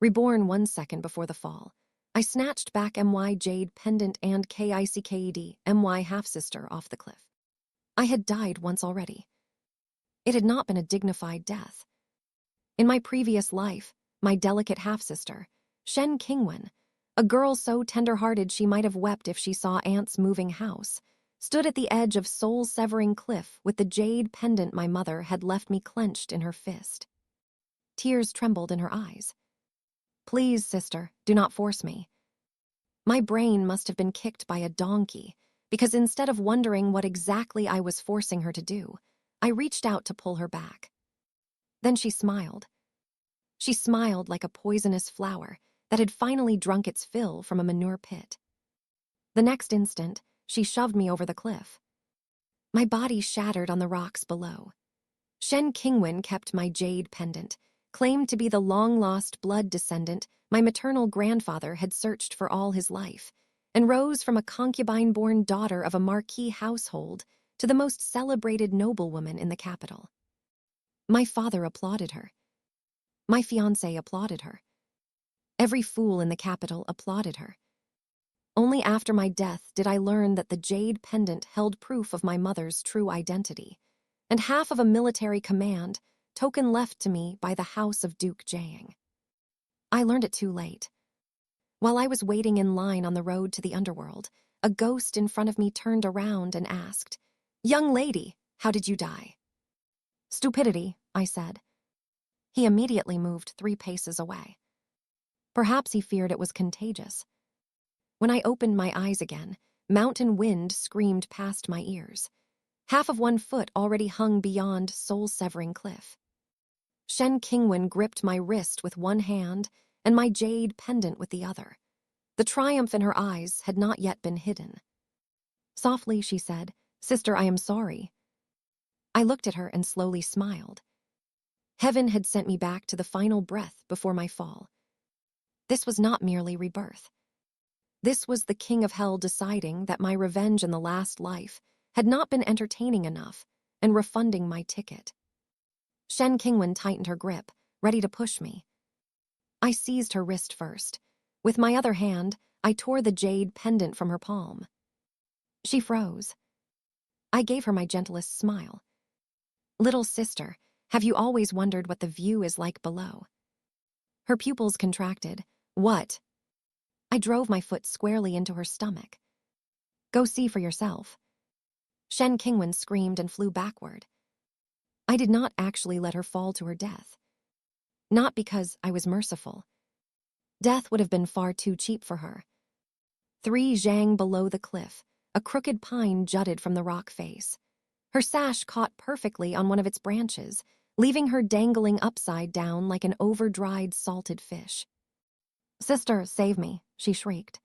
Reborn 1 second before the fall. I snatched back my Jade pendant and kicked my half-sister off the cliff. I had died once already. It had not been a dignified death. In my previous life, my delicate half-sister, Shen Qingwen, a girl so tender-hearted she might have wept if she saw ants moving house, stood at the edge of soul-severing cliff with the jade pendant my mother had left me clenched in her fist. Tears trembled in her eyes. "Please, sister, do not force me." My brain must have been kicked by a donkey, because instead of wondering what exactly I was forcing her to do, I reached out to pull her back. Then she smiled. She smiled like a poisonous flower that had finally drunk its fill from a manure pit. The next instant, she shoved me over the cliff. My body shattered on the rocks below. Shen Qingwen kept my jade pendant, claimed to be the long-lost blood descendant my maternal grandfather had searched for all his life, and rose from a concubine-born daughter of a marquis household to the most celebrated noblewoman in the capital. My father applauded her. My fiancé applauded her. Every fool in the capital applauded her. Only after my death did I learn that the jade pendant held proof of my mother's true identity, and half of a military command, token left to me by the house of Duke Jiang. I learned it too late. While I was waiting in line on the road to the underworld, a ghost in front of me turned around and asked, "Young lady, how did you die?" "Stupidity," I said. He immediately moved 3 paces away. Perhaps he feared it was contagious. When I opened my eyes again, mountain wind screamed past my ears. Half of 1 foot already hung beyond soul-severing cliff. Shen Qingwen gripped my wrist with one hand and my jade pendant with the other. The triumph in her eyes had not yet been hidden. Softly, she said, "Sister, I am sorry." I looked at her and slowly smiled. Heaven had sent me back to the final breath before my fall. This was not merely rebirth. This was the king of hell deciding that my revenge in the last life had not been entertaining enough and refunding my ticket. Shen Qingwen tightened her grip, ready to push me. I seized her wrist first. With my other hand, I tore the jade pendant from her palm. She froze. I gave her my gentlest smile. "Little sister, have you always wondered what the view is like below?" Her pupils contracted. "What?" I drove my foot squarely into her stomach. "Go see for yourself." Shen Qingwen screamed and flew backward. I did not actually let her fall to her death. Not because I was merciful. Death would have been far too cheap for her. 3 zhang below the cliff, a crooked pine jutted from the rock face. Her sash caught perfectly on one of its branches, leaving her dangling upside down like an over-dried salted fish. "Sister, save me," she shrieked.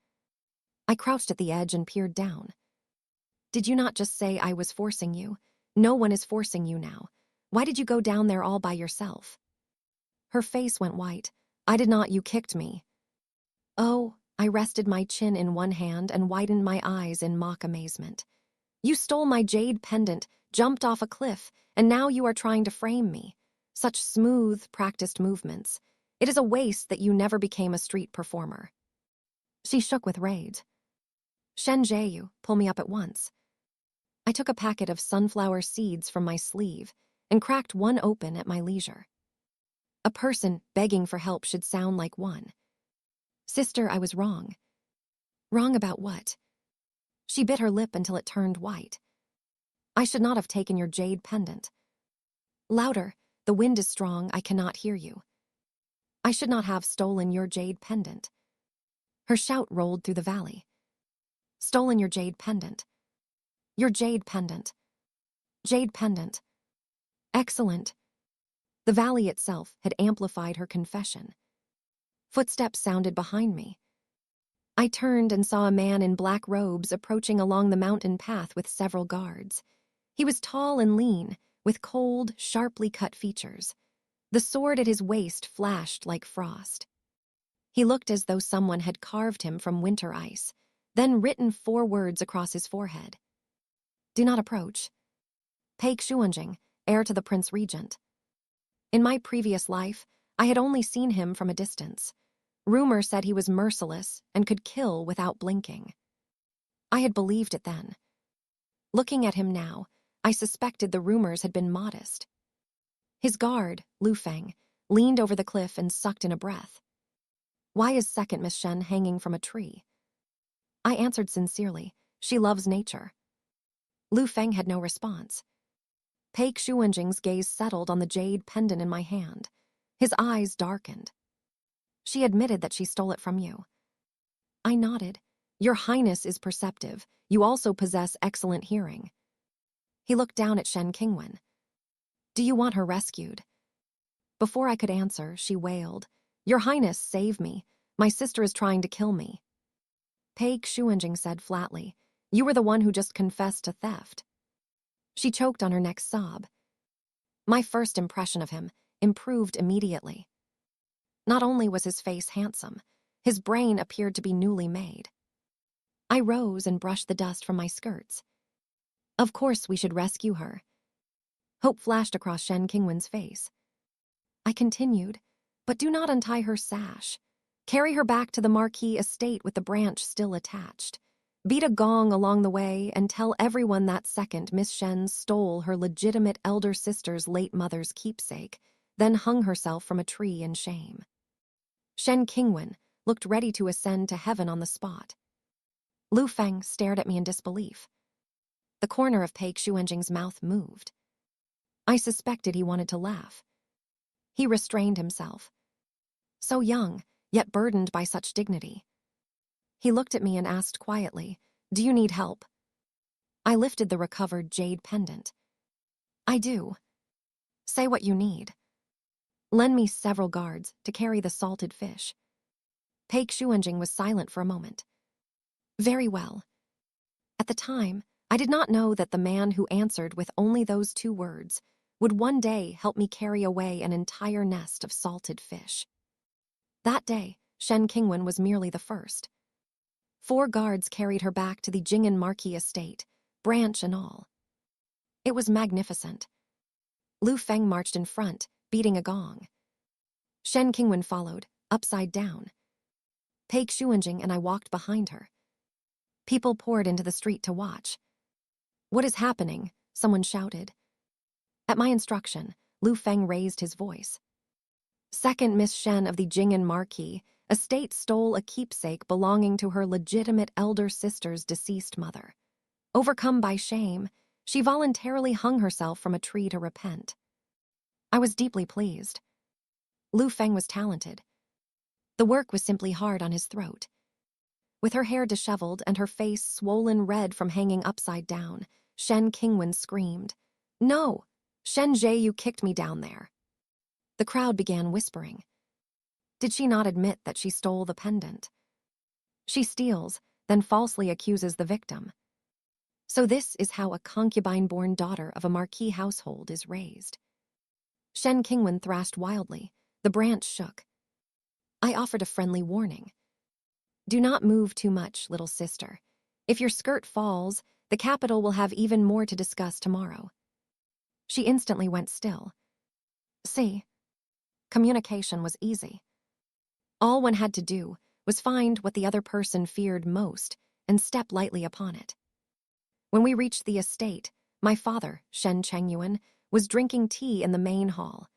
I crouched at the edge and peered down. "Did you not just say I was forcing you? No one is forcing you now. Why did you go down there all by yourself?" Her face went white. "I did not, you kicked me." "Oh," I rested my chin in one hand and widened my eyes in mock amazement. "You stole my jade pendant, jumped off a cliff, and now you are trying to frame me. Such smooth, practiced movements. It is a waste that you never became a street performer." She shook with rage. "Shen Jiayu, pull me up at once." I took a packet of sunflower seeds from my sleeve and cracked one open at my leisure. A person begging for help should sound like one. "Sister, I was wrong." "Wrong about what?" She bit her lip until it turned white. "I should not have taken your jade pendant." "Louder, the wind is strong, I cannot hear you." "I should not have stolen your jade pendant." Her shout rolled through the valley. "Stolen your jade pendant. Your jade pendant. Jade pendant. Excellent." The valley itself had amplified her confession. Footsteps sounded behind me. I turned and saw a man in black robes approaching along the mountain path with several guards. He was tall and lean, with cold, sharply cut features. The sword at his waist flashed like frost. He looked as though someone had carved him from winter ice, then written 4 words across his forehead. "Do not approach. Paik Shuanjing, heir to the Prince Regent." In my previous life, I had only seen him from a distance. Rumor said he was merciless and could kill without blinking. I had believed it then. Looking at him now, I suspected the rumors had been modest. His guard, Lu Feng, leaned over the cliff and sucked in a breath. Why is second Miss Shen hanging from a tree? I answered sincerely, she loves nature. Lu Feng had no response. Paik Shuanjing's gaze settled on the jade pendant in my hand. His eyes darkened. She admitted that she stole it from you. I nodded. Your Highness is perceptive. You also possess excellent hearing. He looked down at Shen Qingwen. Do you want her rescued? Before I could answer, she wailed. Your Highness, save me. My sister is trying to kill me. Paik Shuanjing said flatly, you were the one who just confessed to theft. She choked on her next sob. My first impression of him improved immediately. Not only was his face handsome, his brain appeared to be newly made. I rose and brushed the dust from my skirts. Of course we should rescue her. Hope flashed across Shen Qingwen's face. I continued, but do not untie her sash. Carry her back to the Marquis estate with the branch still attached. Beat a gong along the way and tell everyone that second Miss Shen stole her legitimate elder sister's late mother's keepsake, then hung herself from a tree in shame. Shen Qingwen looked ready to ascend to heaven on the spot. Lu Feng stared at me in disbelief. The corner of Paik Shuanjing's mouth moved. I suspected he wanted to laugh. He restrained himself. So young, yet burdened by such dignity. He looked at me and asked quietly, do you need help? I lifted the recovered jade pendant. I do. Say what you need. Lend me several guards to carry the salted fish. Paik Shuanjing was silent for a moment. Very well. At the time, I did not know that the man who answered with only those 2 words would one day help me carry away an entire nest of salted fish. That day, Shen Qingwen was merely the first. 4 guards carried her back to the Jing'an Marquis estate, branch and all. It was magnificent. Lu Feng marched in front, beating a gong. Shen Qingwen followed, upside down. Paik Shuanjing and I walked behind her. People poured into the street to watch. What is happening? Someone shouted. At my instruction, Lu Feng raised his voice. Second Miss Shen of the Jing'an Marquis estate stole a keepsake belonging to her legitimate elder sister's deceased mother. Overcome by shame, she voluntarily hung herself from a tree to repent. I was deeply pleased. Lu Feng was talented. The work was simply hard on his throat. With her hair disheveled and her face swollen red from hanging upside down, Shen Qingwen screamed, No! Shen Jie, you kicked me down there. The crowd began whispering. Did she not admit that she stole the pendant? She steals, then falsely accuses the victim. So this is how a concubine-born daughter of a marquis household is raised. Shen Qingwen thrashed wildly. The branch shook. I offered a friendly warning. Do not move too much, little sister. If your skirt falls, the capital will have even more to discuss tomorrow. She instantly went still. See, communication was easy. All one had to do was find what the other person feared most and step lightly upon it. When we reached the estate, my father, Shen Chengyuan, was drinking tea in the main hall.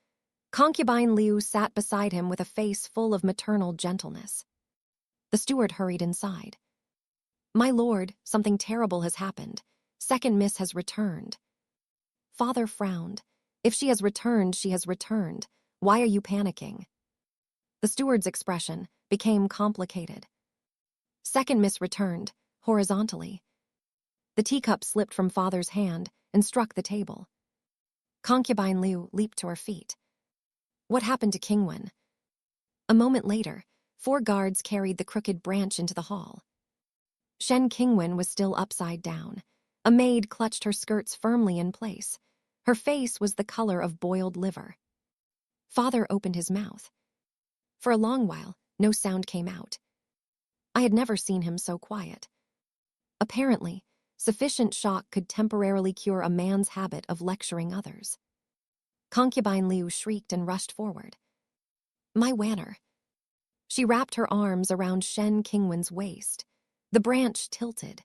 Concubine Liu sat beside him with a face full of maternal gentleness. The steward hurried inside. My lord, something terrible has happened. Second Miss has returned. Father frowned. If she has returned, she has returned. Why are you panicking? The steward's expression became complicated. Second Miss returned, horizontally. The teacup slipped from father's hand and struck the table. Concubine Liu leaped to her feet. What happened to Qingwen? A moment later, 4 guards carried the crooked branch into the hall. Shen Qingwen was still upside down. A maid clutched her skirts firmly in place. Her face was the color of boiled liver. Father opened his mouth. For a long while, no sound came out. I had never seen him so quiet. Apparently, sufficient shock could temporarily cure a man's habit of lecturing others. Concubine Liu shrieked and rushed forward. My Wanner. She wrapped her arms around Shen Qingwen's waist. The branch tilted.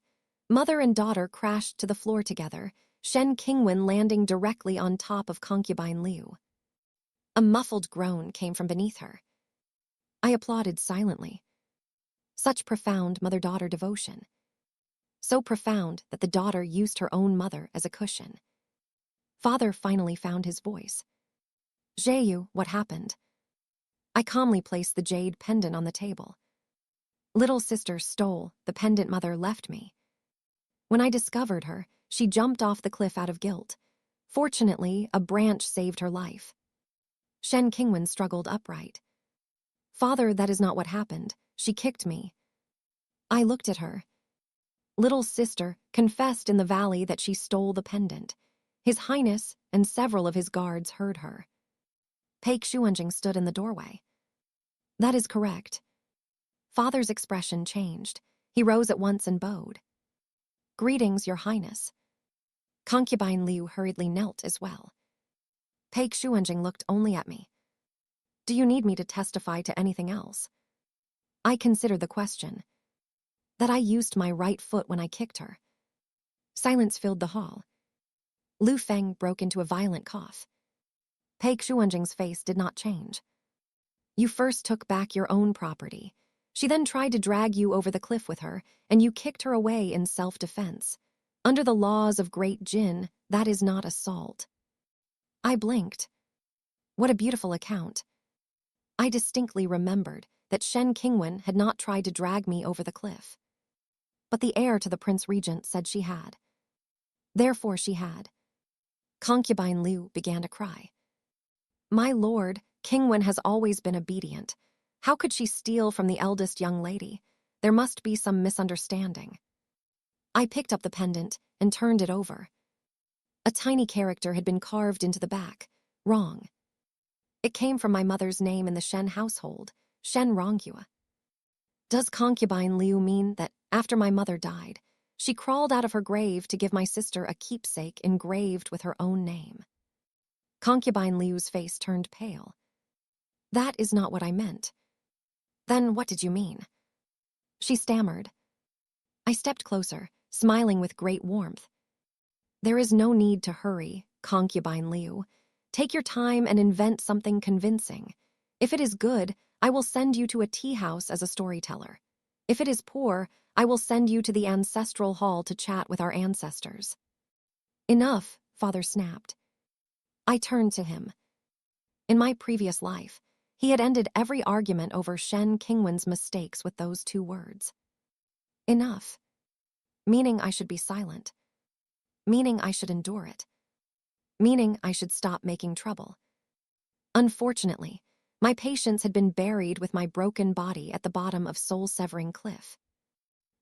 Mother and daughter crashed to the floor together, Shen Qingwen landing directly on top of concubine Liu. A muffled groan came from beneath her. I applauded silently. Such profound mother-daughter devotion. So profound that the daughter used her own mother as a cushion. Father finally found his voice. "Zheyu, what happened?" I calmly placed the jade pendant on the table. "Little sister stole the pendant mother left me. When I discovered her, she jumped off the cliff out of guilt. Fortunately, a branch saved her life." Shen Qingwen struggled upright. "Father, that is not what happened. She kicked me." I looked at her. Little sister confessed in the valley that she stole the pendant. His Highness and several of his guards heard her. Paik Shuanjing stood in the doorway. "That is correct." Father's expression changed. He rose at once and bowed. "Greetings, Your Highness." Concubine Liu hurriedly knelt as well. Paik Shuanjing looked only at me. "Do you need me to testify to anything else?" I considered the question. That I used my right foot when I kicked her. Silence filled the hall. Lu Feng broke into a violent cough. Paik Shuanjing's face did not change. "You first took back your own property. She then tried to drag you over the cliff with her, and you kicked her away in self-defense. Under the laws of Great Jin, that is not assault." I blinked. What a beautiful account. I distinctly remembered that Shen Qingwen had not tried to drag me over the cliff. But the heir to the Prince Regent said she had. Therefore she had. Concubine Liu began to cry. "My lord, Qingwen has always been obedient. How could she steal from the eldest young lady? There must be some misunderstanding." I picked up the pendant and turned it over. A tiny character had been carved into the back. Wrong. It came from my mother's name in the Shen household, Shen Ronghua. Does concubine Liu mean that after my mother died, she crawled out of her grave to give my sister a keepsake engraved with her own name? Concubine Liu's face turned pale. "That is not what I meant." "Then what did you mean?" She stammered. I stepped closer, smiling with great warmth. "There is no need to hurry, concubine Liu. Take your time and invent something convincing. If it is good, I will send you to a tea house as a storyteller. If it is poor, I will send you to the ancestral hall to chat with our ancestors." "Enough," Father snapped. I turned to him. In my previous life, he had ended every argument over Shen Qingwen's mistakes with those two words. Enough. Meaning I should be silent. Meaning I should endure it. Meaning I should stop making trouble. Unfortunately, my patience had been buried with my broken body at the bottom of soul-severing cliff.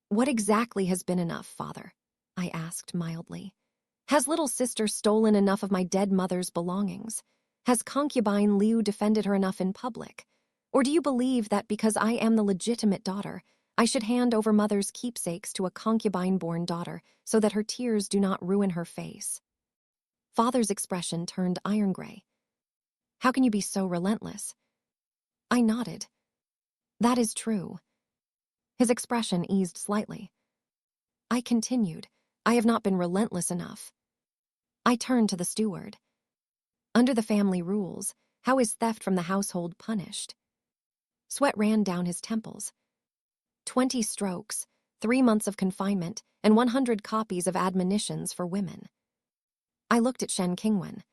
"What exactly has been enough, Father?" I asked mildly. "Has little sister stolen enough of my dead mother's belongings? Has concubine Liu defended her enough in public? Or do you believe that because I am the legitimate daughter, I should hand over mother's keepsakes to a concubine-born daughter so that her tears do not ruin her face?" Father's expression turned iron gray. "How can you be so relentless?" I nodded. "That is true." His expression eased slightly. I continued, "I have not been relentless enough." I turned to the steward. "Under the family rules, how is theft from the household punished?" Sweat ran down his temples. 20 strokes, 3 months of confinement, and 100 copies of admonitions for women. I looked at Shen Qingwen.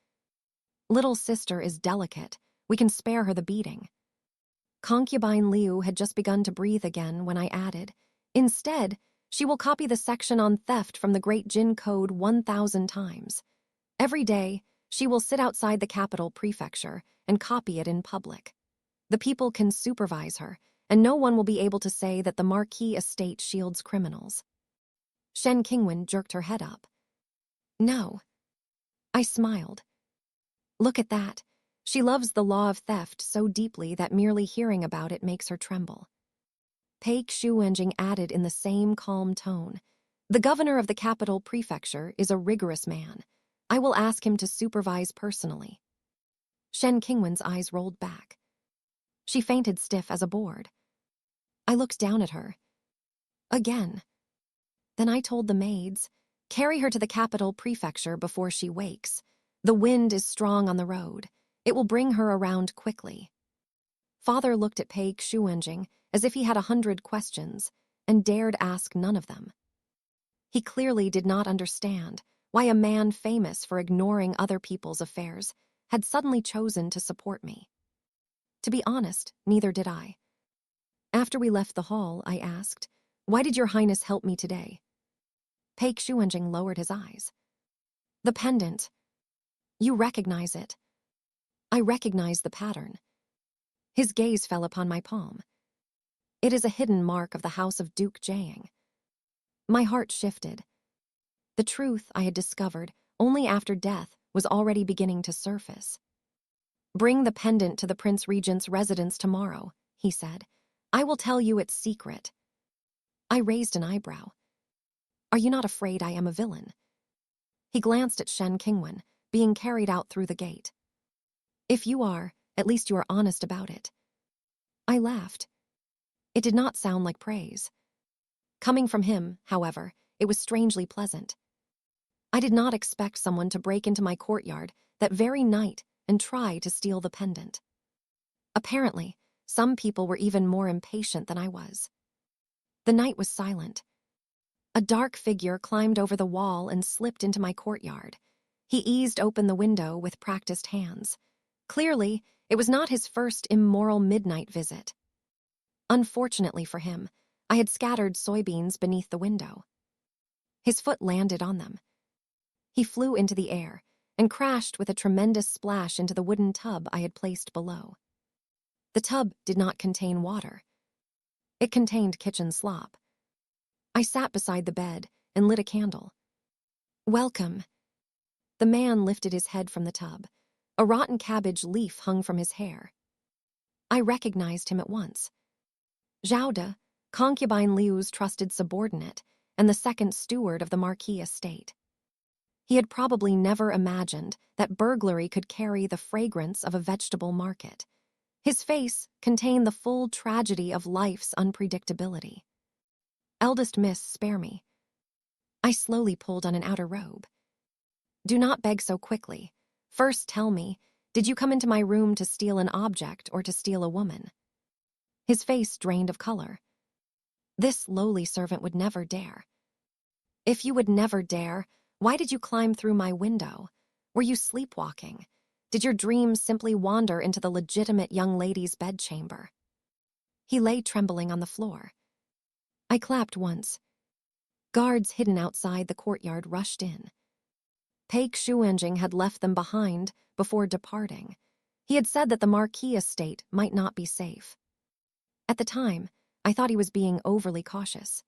"Little sister is delicate. We can spare her the beating." Concubine Liu had just begun to breathe again when I added, "Instead, she will copy the section on theft from the Great Jin Code 1,000 times. Every day, she will sit outside the capital prefecture and copy it in public. The people can supervise her, and no one will be able to say that the Marquis estate shields criminals." Shen Qingwen jerked her head up. "No." I smiled. "Look at that. She loves the law of theft so deeply that merely hearing about it makes her tremble." Paik Shuanjing added in the same calm tone, "The governor of the capital prefecture is a rigorous man. I will ask him to supervise personally." Shen Qingwen's eyes rolled back. She fainted stiff as a board. I looked down at her. Again. Then I told the maids, "Carry her to the capital prefecture before she wakes. The wind is strong on the road. It will bring her around quickly." Father looked at Pei Xuanjing as if he had 100 questions and dared ask none of them. He clearly did not understand why a man famous for ignoring other people's affairs had suddenly chosen to support me. To be honest, neither did I. After we left the hall, I asked, "Why did your highness help me today?" Pei Xuanjing lowered his eyes. "The pendant. You recognize it." I recognize the pattern. His gaze fell upon my palm. It is a hidden mark of the house of Duke Jiang. My heart shifted. The truth I had discovered only after death was already beginning to surface. "Bring the pendant to the Prince Regent's residence tomorrow," he said. "I will tell you its secret." I raised an eyebrow. "Are you not afraid I am a villain?" He glanced at Shen Qingwen, being carried out through the gate. "If you are, at least you are honest about it." I laughed. It did not sound like praise. Coming from him, however, it was strangely pleasant. I did not expect someone to break into my courtyard that very night and try to steal the pendant. Apparently, some people were even more impatient than I was. The night was silent. A dark figure climbed over the wall and slipped into my courtyard. He eased open the window with practiced hands. Clearly, it was not his first immoral midnight visit. Unfortunately for him, I had scattered soybeans beneath the window. His foot landed on them. He flew into the air and crashed with a tremendous splash into the wooden tub I had placed below. The tub did not contain water. It contained kitchen slop. I sat beside the bed and lit a candle. "Welcome." The man lifted his head from the tub. A rotten cabbage leaf hung from his hair. I recognized him at once. Jade, concubine Liu's trusted subordinate and the second steward of the Marquis estate. He had probably never imagined that burglary could carry the fragrance of a vegetable market. His face contained the full tragedy of life's unpredictability. "Eldest miss, spare me." I slowly pulled on an outer robe. "Do not beg so quickly. First tell me, did you come into my room to steal an object or to steal a woman?" His face drained of color. This lowly servant would never dare. "If you would never dare, why did you climb through my window? Were you sleepwalking? Did your dreams simply wander into the legitimate young lady's bedchamber?" He lay trembling on the floor. I clapped once. Guards hidden outside the courtyard rushed in. Pei Xuanjing had left them behind before departing. He had said that the Marquis estate might not be safe. At the time, I thought he was being overly cautious.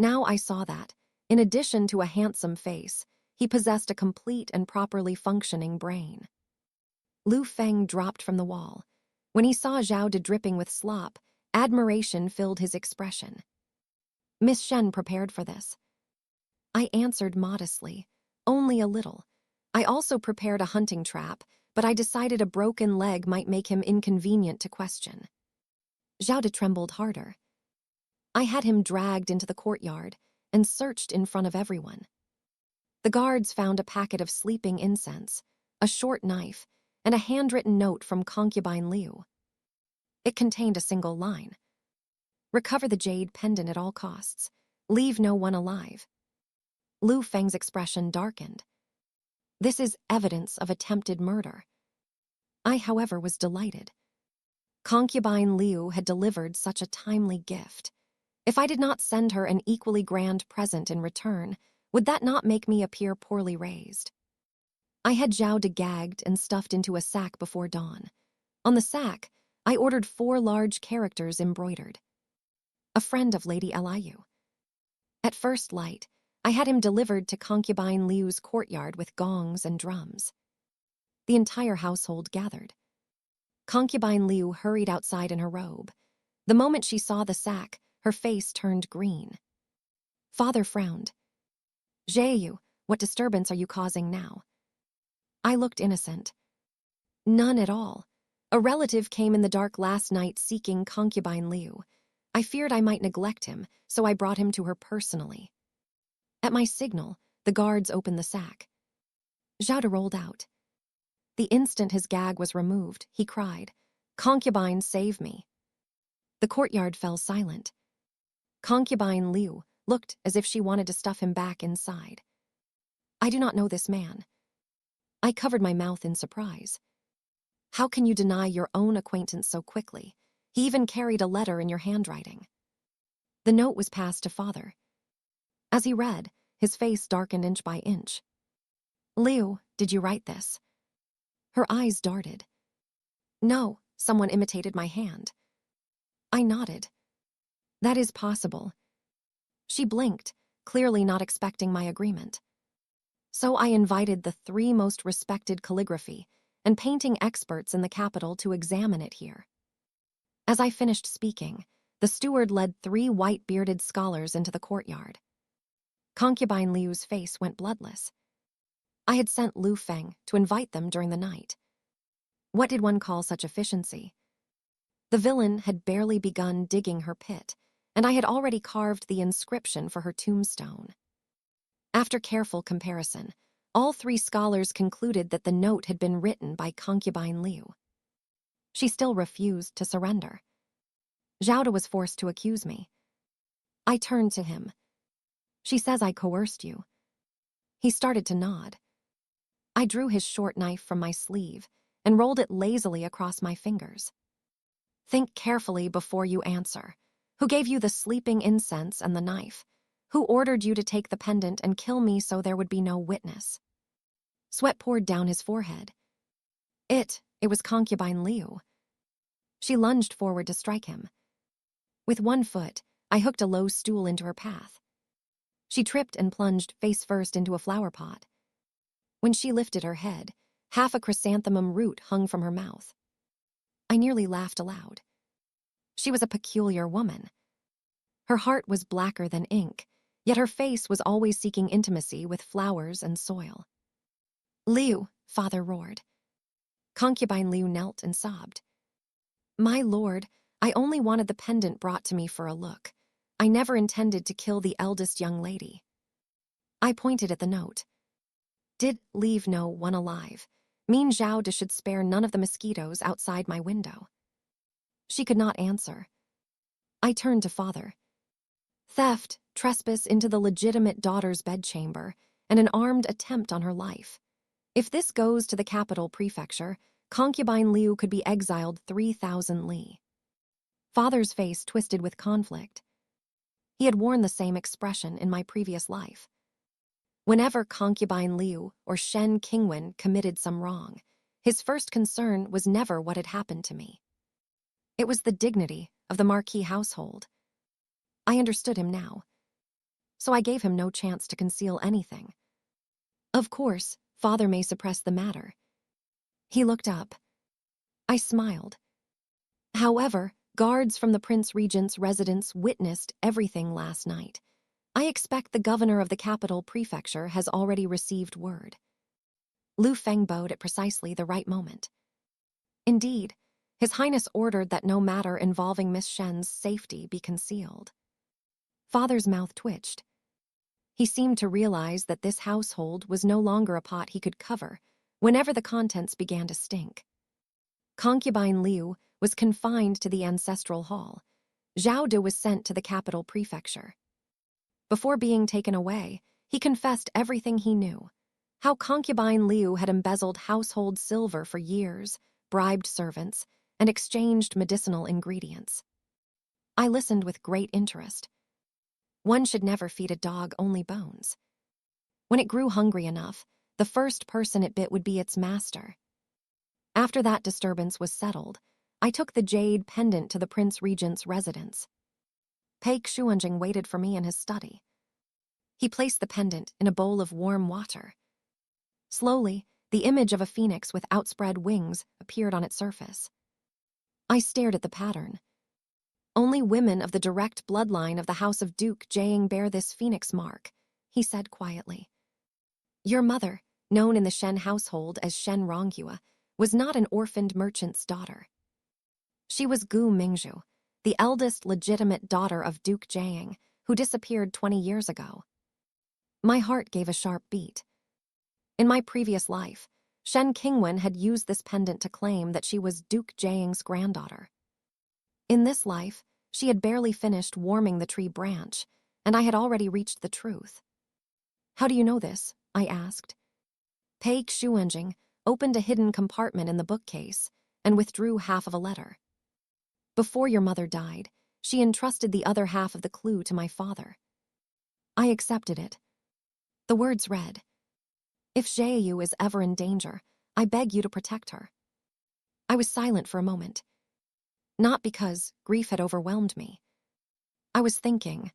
Now I saw that, in addition to a handsome face, he possessed a complete and properly functioning brain. Lu Feng dropped from the wall. When he saw Jade dripping with slop, admiration filled his expression. "Miss Shen prepared for this." I answered modestly, "Only a little. I also prepared a hunting trap, but I decided a broken leg might make him inconvenient to question." Jade trembled harder. I had him dragged into the courtyard and searched in front of everyone. The guards found a packet of sleeping incense, a short knife, and a handwritten note from concubine Liu. It contained a single line: "Recover the jade pendant at all costs. Leave no one alive." Lu Feng's expression darkened. This is evidence of attempted murder. I, however, was delighted. Concubine Liu had delivered such a timely gift. If I did not send her an equally grand present in return, would that not make me appear poorly raised? I had Jade gagged and stuffed into a sack before dawn. On the sack, I ordered 4 large characters embroidered. "A friend of Lady Liu." At first light, I had him delivered to concubine Liu's courtyard with gongs and drums. The entire household gathered. Concubine Liu hurried outside in her robe. The moment she saw the sack, her face turned green. Father frowned. "Jade, what disturbance are you causing now?" I looked innocent. "None at all. A relative came in the dark last night seeking concubine Liu. I feared I might neglect him, so I brought him to her personally. At my signal, the guards opened the sack. Jade rolled out. The instant his gag was removed, he cried, "Concubine, save me." The courtyard fell silent. Concubine Liu looked as if she wanted to stuff him back inside. "I do not know this man." I covered my mouth in surprise. "How can you deny your own acquaintance so quickly? He even carried a letter in your handwriting." The note was passed to father. As he read, his face darkened inch by inch. "Liu, did you write this?" Her eyes darted. "No, someone imitated my hand." I nodded. "That is possible." She blinked, clearly not expecting my agreement. So I invited the 3 most respected calligraphy and painting experts in the capital to examine it here. As I finished speaking, the steward led 3 white-bearded scholars into the courtyard. Concubine Liu's face went bloodless. I had sent Lu Feng to invite them during the night. What did one call such efficiency? The villain had barely begun digging her pit, and I had already carved the inscription for her tombstone. After careful comparison, all 3 scholars concluded that the note had been written by Concubine Liu. She still refused to surrender. Jade was forced to accuse me. I turned to him. "She says I coerced you." He started to nod. I drew his short knife from my sleeve and rolled it lazily across my fingers. "Think carefully before you answer. Who gave you the sleeping incense and the knife? Who ordered you to take the pendant and kill me so there would be no witness?" Sweat poured down his forehead. It was Concubine Liu. She lunged forward to strike him. With one foot, I hooked a low stool into her path. She tripped and plunged face first into a flower pot. When she lifted her head, half a chrysanthemum root hung from her mouth. I nearly laughed aloud. She was a peculiar woman. Her heart was blacker than ink, yet her face was always seeking intimacy with flowers and soil. "Liu," father roared. Concubine Liu knelt and sobbed. "My lord, I only wanted the pendant brought to me for a look. I never intended to kill the eldest young lady." I pointed at the note. "Did leave no one alive. Mean Jade should spare none of the mosquitoes outside my window." She could not answer. I turned to father. "Theft, trespass into the legitimate daughter's bedchamber, and an armed attempt on her life. If this goes to the capital prefecture, Concubine Liu could be exiled 3,000 li." Father's face twisted with conflict. He had worn the same expression in my previous life. Whenever Concubine Liu or Shen Qingwen committed some wrong, his first concern was never what had happened to me. It was the dignity of the Marquis household. I understood him now, so I gave him no chance to conceal anything. "Of course, father may suppress the matter." He looked up. I smiled. "However, guards from the Prince Regent's residence witnessed everything last night. I expect the governor of the capital prefecture has already received word." Lu Feng bowed at precisely the right moment. "Indeed, His Highness ordered that no matter involving Miss Shen's safety be concealed." Father's mouth twitched. He seemed to realize that this household was no longer a pot he could cover whenever the contents began to stink. Concubine Liu was confined to the ancestral hall. Jade was sent to the capital prefecture. Before being taken away, he confessed everything he knew. How Concubine Liu had embezzled household silver for years, bribed servants, and exchanged medicinal ingredients. I listened with great interest. One should never feed a dog only bones. When it grew hungry enough, the first person it bit would be its master. After that disturbance was settled, I took the Jade pendant to the Prince Regent's residence. Paik Shuanjing waited for me in his study. He placed the pendant in a bowl of warm water. Slowly, the image of a phoenix with outspread wings appeared on its surface. I stared at the pattern. "Only women of the direct bloodline of the House of Duke Jiang bear this phoenix mark," he said quietly. "Your mother, known in the Shen household as Shen Ronghua, was not an orphaned merchant's daughter. She was Gu Mingzhu, the eldest legitimate daughter of Duke Jiang, who disappeared 20 years ago. My heart gave a sharp beat. In my previous life, Shen Qingwen had used this pendant to claim that she was Duke Jiang's granddaughter. In this life, she had barely finished warming the tree branch, and I had already reached the truth. "How do you know this?" I asked. Pei Xuanjing opened a hidden compartment in the bookcase and withdrew half of a letter. "Before your mother died, she entrusted the other half of the clue to my father." I accepted it. The words read, "If Xiaoyu is ever in danger, I beg you to protect her." I was silent for a moment. Not because grief had overwhelmed me. I was thinking.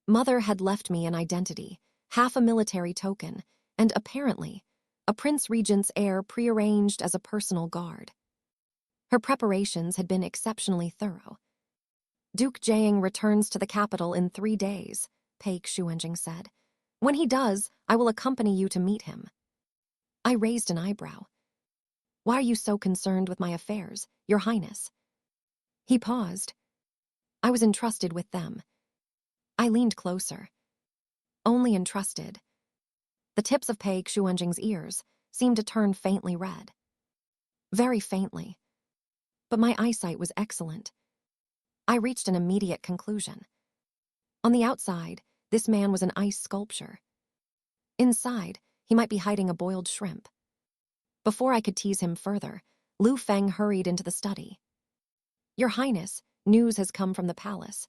Mother had left me an identity, half a military token, and apparently, a Prince Regent's heir prearranged as a personal guard. Her preparations had been exceptionally thorough. "Duke Jiang returns to the capital in 3 days, Pei Xuanjing said. "When he does, I will accompany you to meet him." I raised an eyebrow. "Why are you so concerned with my affairs, Your Highness?" He paused. "I was entrusted with them." I leaned closer. "Only entrusted." The tips of Pei Xuanjing's ears seemed to turn faintly red. Very faintly. But my eyesight was excellent. I reached an immediate conclusion. On the outside, this man was an ice sculpture. Inside, he might be hiding a boiled shrimp. Before I could tease him further, Lu Feng hurried into the study. "Your Highness, news has come from the palace.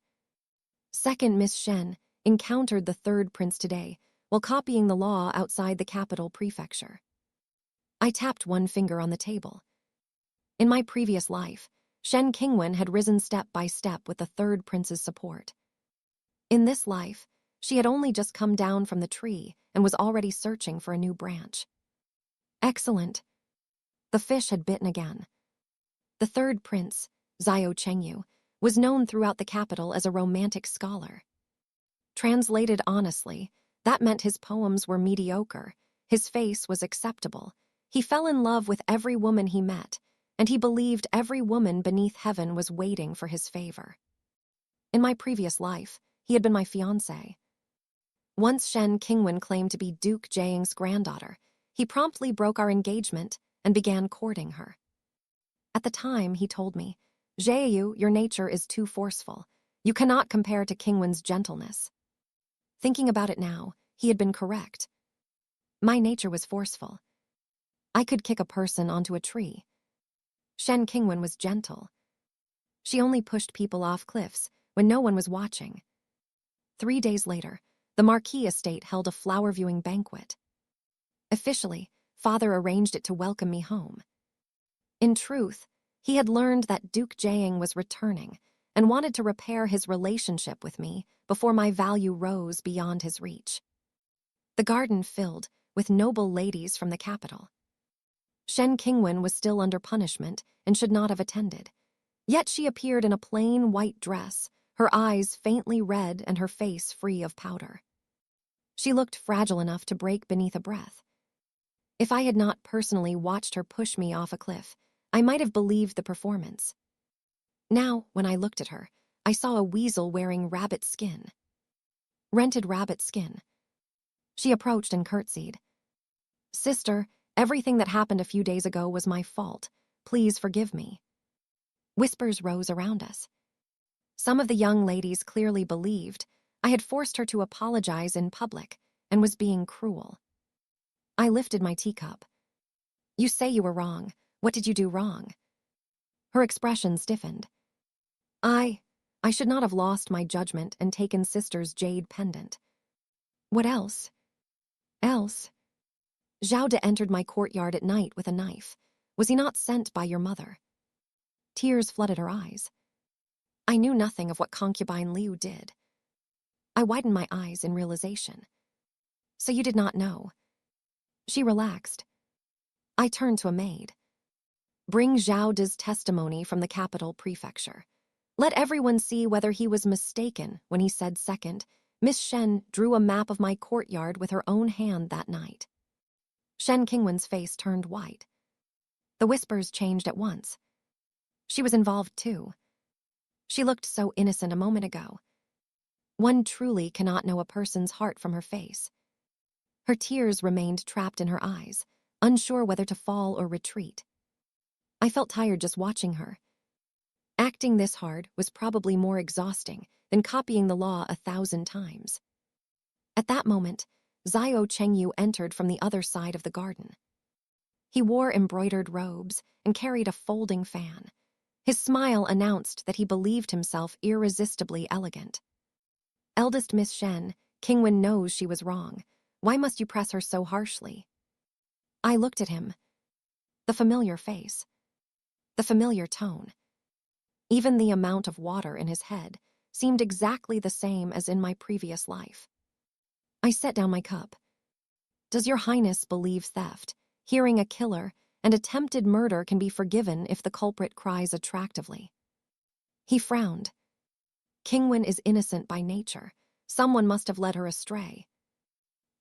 Second Miss Shen encountered the third prince today while copying the law outside the capital prefecture." I tapped one finger on the table. In my previous life, Shen Qingwen had risen step by step with the third prince's support. In this life, she had only just come down from the tree and was already searching for a new branch. Excellent. The fish had bitten again. The third prince, Xiao Chengyu, was known throughout the capital as a romantic scholar. Translated honestly, that meant his poems were mediocre, his face was acceptable, he fell in love with every woman he met, and he believed every woman beneath heaven was waiting for his favor. In my previous life, he had been my fiancé. Once Shen Qingwen claimed to be Duke Jiang's granddaughter, he promptly broke our engagement and began courting her. At the time, he told me, "Xiaoyu, your nature is too forceful. You cannot compare to Qingwen's gentleness." Thinking about it now, he had been correct. My nature was forceful. I could kick a person onto a tree. Shen Qingwen was gentle. She only pushed people off cliffs when no one was watching. 3 days later, the Marquis estate held a flower-viewing banquet. Officially, Father arranged it to welcome me home. In truth, he had learned that Duke Jiang was returning and wanted to repair his relationship with me before my value rose beyond his reach. The garden filled with noble ladies from the capital. Shen Qingwen was still under punishment and should not have attended. Yet she appeared in a plain white dress, her eyes faintly red and her face free of powder. She looked fragile enough to break beneath a breath. If I had not personally watched her push me off a cliff, I might have believed the performance. Now, when I looked at her, I saw a weasel wearing rabbit skin. Rented rabbit skin. She approached and curtsied. "Sister, everything that happened a few days ago was my fault. Please forgive me." Whispers rose around us. Some of the young ladies clearly believed I had forced her to apologize in public and was being cruel. I lifted my teacup. "You say you were wrong. What did you do wrong?" Her expression stiffened. I should not have lost my judgment and taken Sister's jade pendant." "What else?" "Else? Zhao De entered my courtyard at night with a knife. Was he not sent by your mother?" Tears flooded her eyes. I knew nothing of what concubine Liu did. I widened my eyes in realization. "So you did not know?" She relaxed. I turned to a maid. "Bring Zhao De's testimony from the capital prefecture. Let everyone see whether he was mistaken when he said second, Miss Shen drew a map of my courtyard with her own hand that night." Shen Qingwen's face turned white. The whispers changed at once. She was involved too. She looked so innocent a moment ago. One truly cannot know a person's heart from her face. Her tears remained trapped in her eyes, unsure whether to fall or retreat. I felt tired just watching her. Acting this hard was probably more exhausting than copying the law 1,000 times. At that moment, Xiao Chengyu entered from the other side of the garden. He wore embroidered robes and carried a folding fan. His smile announced that he believed himself irresistibly elegant. Eldest Miss Shen, Qingwen knows she was wrong. Why must you press her so harshly? I looked at him. The familiar face. The familiar tone. Even the amount of water in his head seemed exactly the same as in my previous life. I set down my cup. Does your highness believe theft, hearing a killer, and attempted murder can be forgiven if the culprit cries attractively? He frowned. Qingwen is innocent by nature. Someone must have led her astray.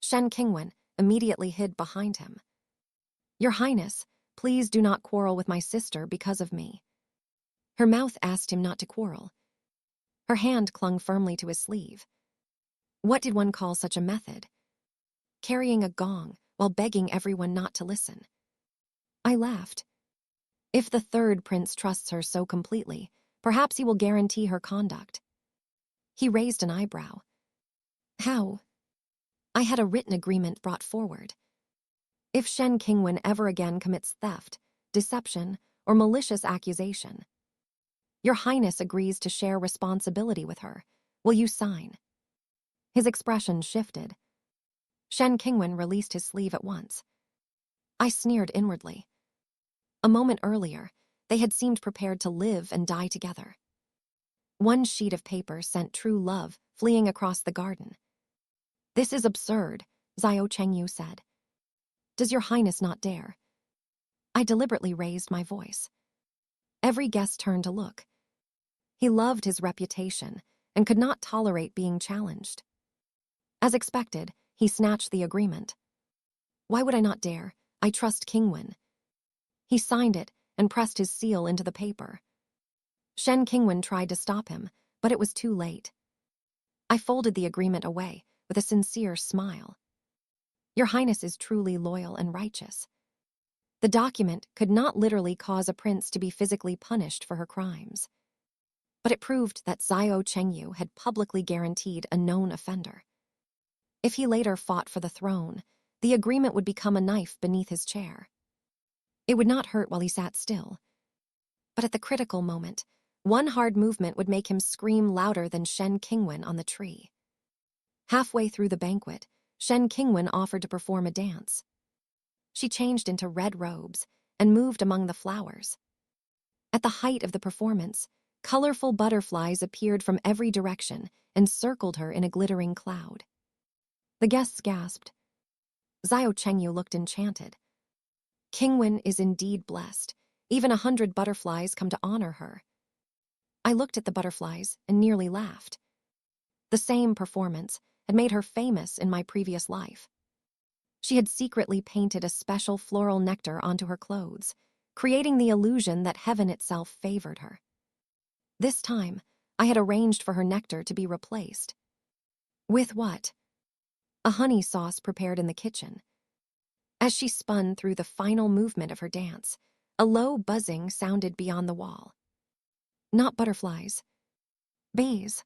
Shen Qingwen immediately hid behind him. Your highness, please do not quarrel with my sister because of me. Her mouth asked him not to quarrel. Her hand clung firmly to his sleeve. What did one call such a method? Carrying a gong while begging everyone not to listen. I laughed. If the third prince trusts her so completely, perhaps he will guarantee her conduct. He raised an eyebrow. How? I had a written agreement brought forward. If Shen Qingwen ever again commits theft, deception, or malicious accusation, your highness agrees to share responsibility with her. Will you sign? His expression shifted. Shen Qingwen released his sleeve at once. I sneered inwardly. A moment earlier, they had seemed prepared to live and die together. One sheet of paper sent true love fleeing across the garden. This is absurd, Xiao Chengyu said. Does your highness not dare? I deliberately raised my voice. Every guest turned to look. He loved his reputation and could not tolerate being challenged. As expected, he snatched the agreement. Why would I not dare? I trust Qingwen. He signed it and pressed his seal into the paper. Shen Qingwen tried to stop him, but it was too late. I folded the agreement away with a sincere smile. Your highness is truly loyal and righteous. The document could not literally cause a prince to be physically punished for her crimes. But it proved that Xiao Chengyu had publicly guaranteed a known offender. If he later fought for the throne, the agreement would become a knife beneath his chair. It would not hurt while he sat still. But at the critical moment, one hard movement would make him scream louder than Shen Qingwen on the tree. Halfway through the banquet, Shen Qingwen offered to perform a dance. She changed into red robes and moved among the flowers. At the height of the performance, colorful butterflies appeared from every direction and circled her in a glittering cloud. The guests gasped. Xiao Chengyu looked enchanted. Qingwen is indeed blessed. Even 100 butterflies come to honor her. I looked at the butterflies and nearly laughed. The same performance had made her famous in my previous life. She had secretly painted a special floral nectar onto her clothes, creating the illusion that heaven itself favored her. This time, I had arranged for her nectar to be replaced. With what? A honey sauce prepared in the kitchen. As she spun through the final movement of her dance, a low buzzing sounded beyond the wall. Not butterflies. Bees.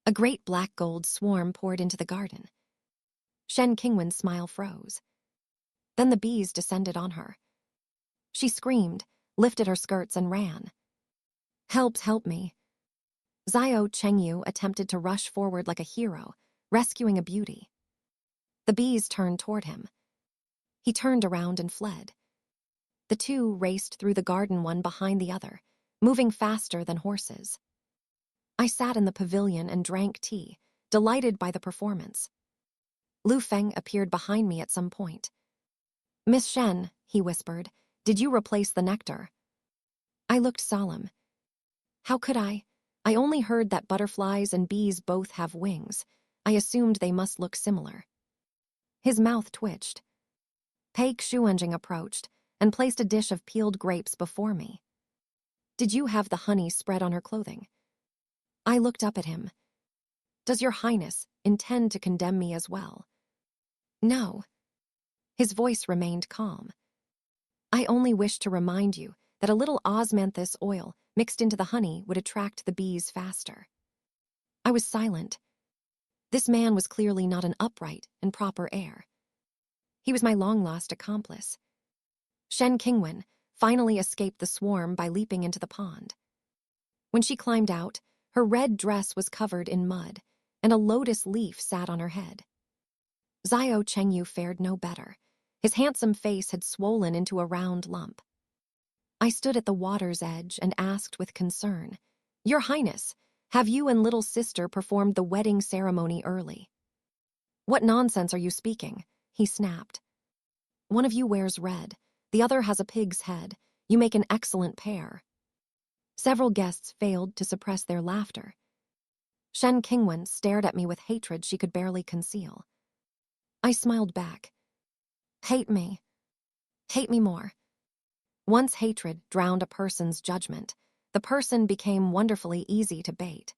A great black gold swarm poured into the garden. Shen Qingwen's smile froze. Then the bees descended on her. She screamed, lifted her skirts, and ran. Help me. Xiao Chengyu attempted to rush forward like a hero, rescuing a beauty. The bees turned toward him. He turned around and fled. The two raced through the garden one behind the other, moving faster than horses. I sat in the pavilion and drank tea, delighted by the performance. Lu Feng appeared behind me at some point. Miss Shen, he whispered, did you replace the nectar? I looked solemn. How could I? I only heard that butterflies and bees both have wings. I assumed they must look similar. His mouth twitched. Pei Xuanjing approached and placed a dish of peeled grapes before me. Did you have the honey spread on her clothing? I looked up at him. Does your highness intend to condemn me as well? No. His voice remained calm. I only wish to remind you that a little osmanthus oil mixed into the honey would attract the bees faster. I was silent. This man was clearly not an upright and proper heir. He was my long-lost accomplice. Shen Qingwen finally escaped the swarm by leaping into the pond. When she climbed out, her red dress was covered in mud, and a lotus leaf sat on her head. Xiao Chengyu fared no better. His handsome face had swollen into a round lump. I stood at the water's edge and asked with concern, Your Highness, have you and little sister performed the wedding ceremony early? What nonsense are you speaking? He snapped. One of you wears red, the other has a pig's head. You make an excellent pair. Several guests failed to suppress their laughter. Shen Qingwen stared at me with hatred she could barely conceal. I smiled back. Hate me. Hate me more. Once hatred drowned a person's judgment, the person became wonderfully easy to bait.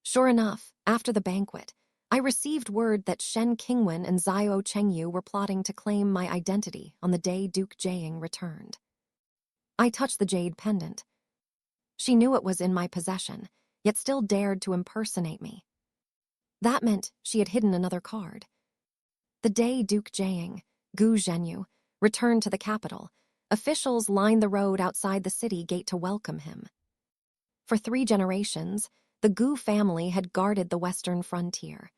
Sure enough, after the banquet, I received word that Shen Qingwen and Xiao Chengyu were plotting to claim my identity on the day Duke Jiang returned. I touched the jade pendant. She knew it was in my possession, yet still dared to impersonate me. That meant she had hidden another card. The day Duke Jiang, Gu Zhenyu, returned to the capital, officials lined the road outside the city gate to welcome him. For 3 generations, the Gu family had guarded the western frontier.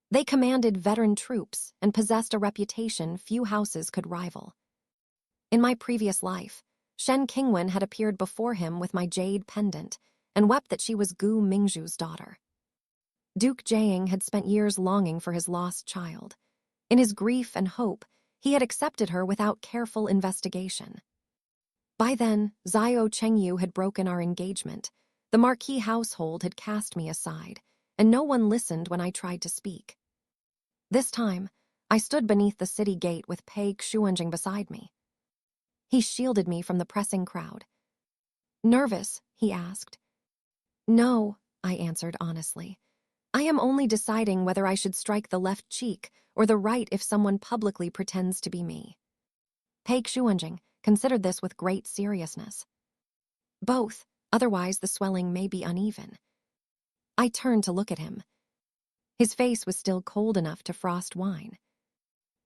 They commanded veteran troops and possessed a reputation few houses could rival. In my previous life, Shen Qingwen had appeared before him with my jade pendant and wept that she was Gu Mingzhu's daughter. Duke Jiang had spent years longing for his lost child. In his grief and hope, he had accepted her without careful investigation. By then, Xiao Chengyu had broken our engagement. The Marquis household had cast me aside, and no one listened when I tried to speak. This time, I stood beneath the city gate with Pei Xuanjing beside me. He shielded me from the pressing crowd. Nervous? He asked. No, I answered honestly. I am only deciding whether I should strike the left cheek or the right if someone publicly pretends to be me. Pei Xuanjing considered this with great seriousness. Both, otherwise the swelling may be uneven. I turned to look at him. His face was still cold enough to frost wine.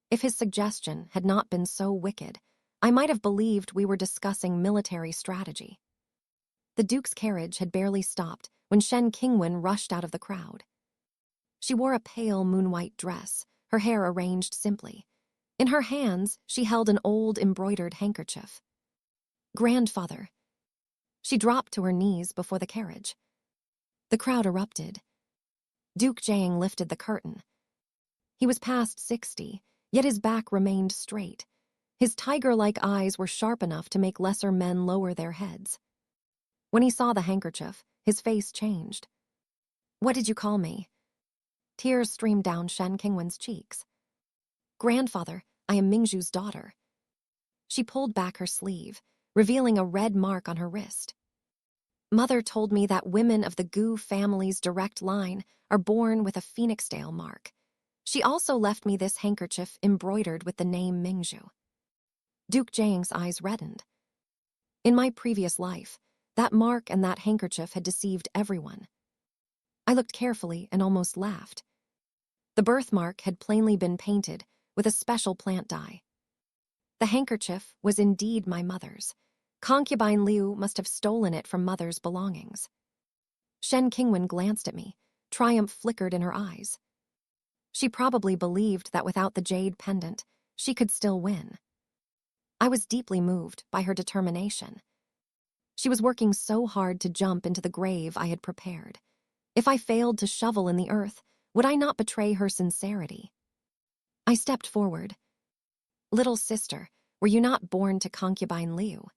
If his suggestion had not been so wicked, I might have believed we were discussing military strategy. The Duke's carriage had barely stopped when Shen Qingwen rushed out of the crowd. She wore a pale moon-white dress, her hair arranged simply. In her hands, she held an old embroidered handkerchief. Grandfather. She dropped to her knees before the carriage. The crowd erupted. Duke Jiang lifted the curtain. He was past 60, yet his back remained straight. His tiger-like eyes were sharp enough to make lesser men lower their heads. When he saw the handkerchief, his face changed. What did you call me? Tears streamed down Shen Qingwen's cheeks. Grandfather, I am Mingzhu's daughter. She pulled back her sleeve, revealing a red mark on her wrist. Mother told me that women of the Gu family's direct line are born with a phoenixtail mark. She also left me this handkerchief embroidered with the name Mingzhu. Duke Jiang's eyes reddened. In my previous life, that mark and that handkerchief had deceived everyone. I looked carefully and almost laughed. The birthmark had plainly been painted with a special plant dye. The handkerchief was indeed my mother's. Concubine Liu must have stolen it from mother's belongings. Shen Qingwen glanced at me. Triumph flickered in her eyes. She probably believed that without the jade pendant, she could still win. I was deeply moved by her determination. She was working so hard to jump into the grave I had prepared. If I failed to shovel in the earth, would I not betray her sincerity? I stepped forward. Little sister, were you not born to concubine Liu?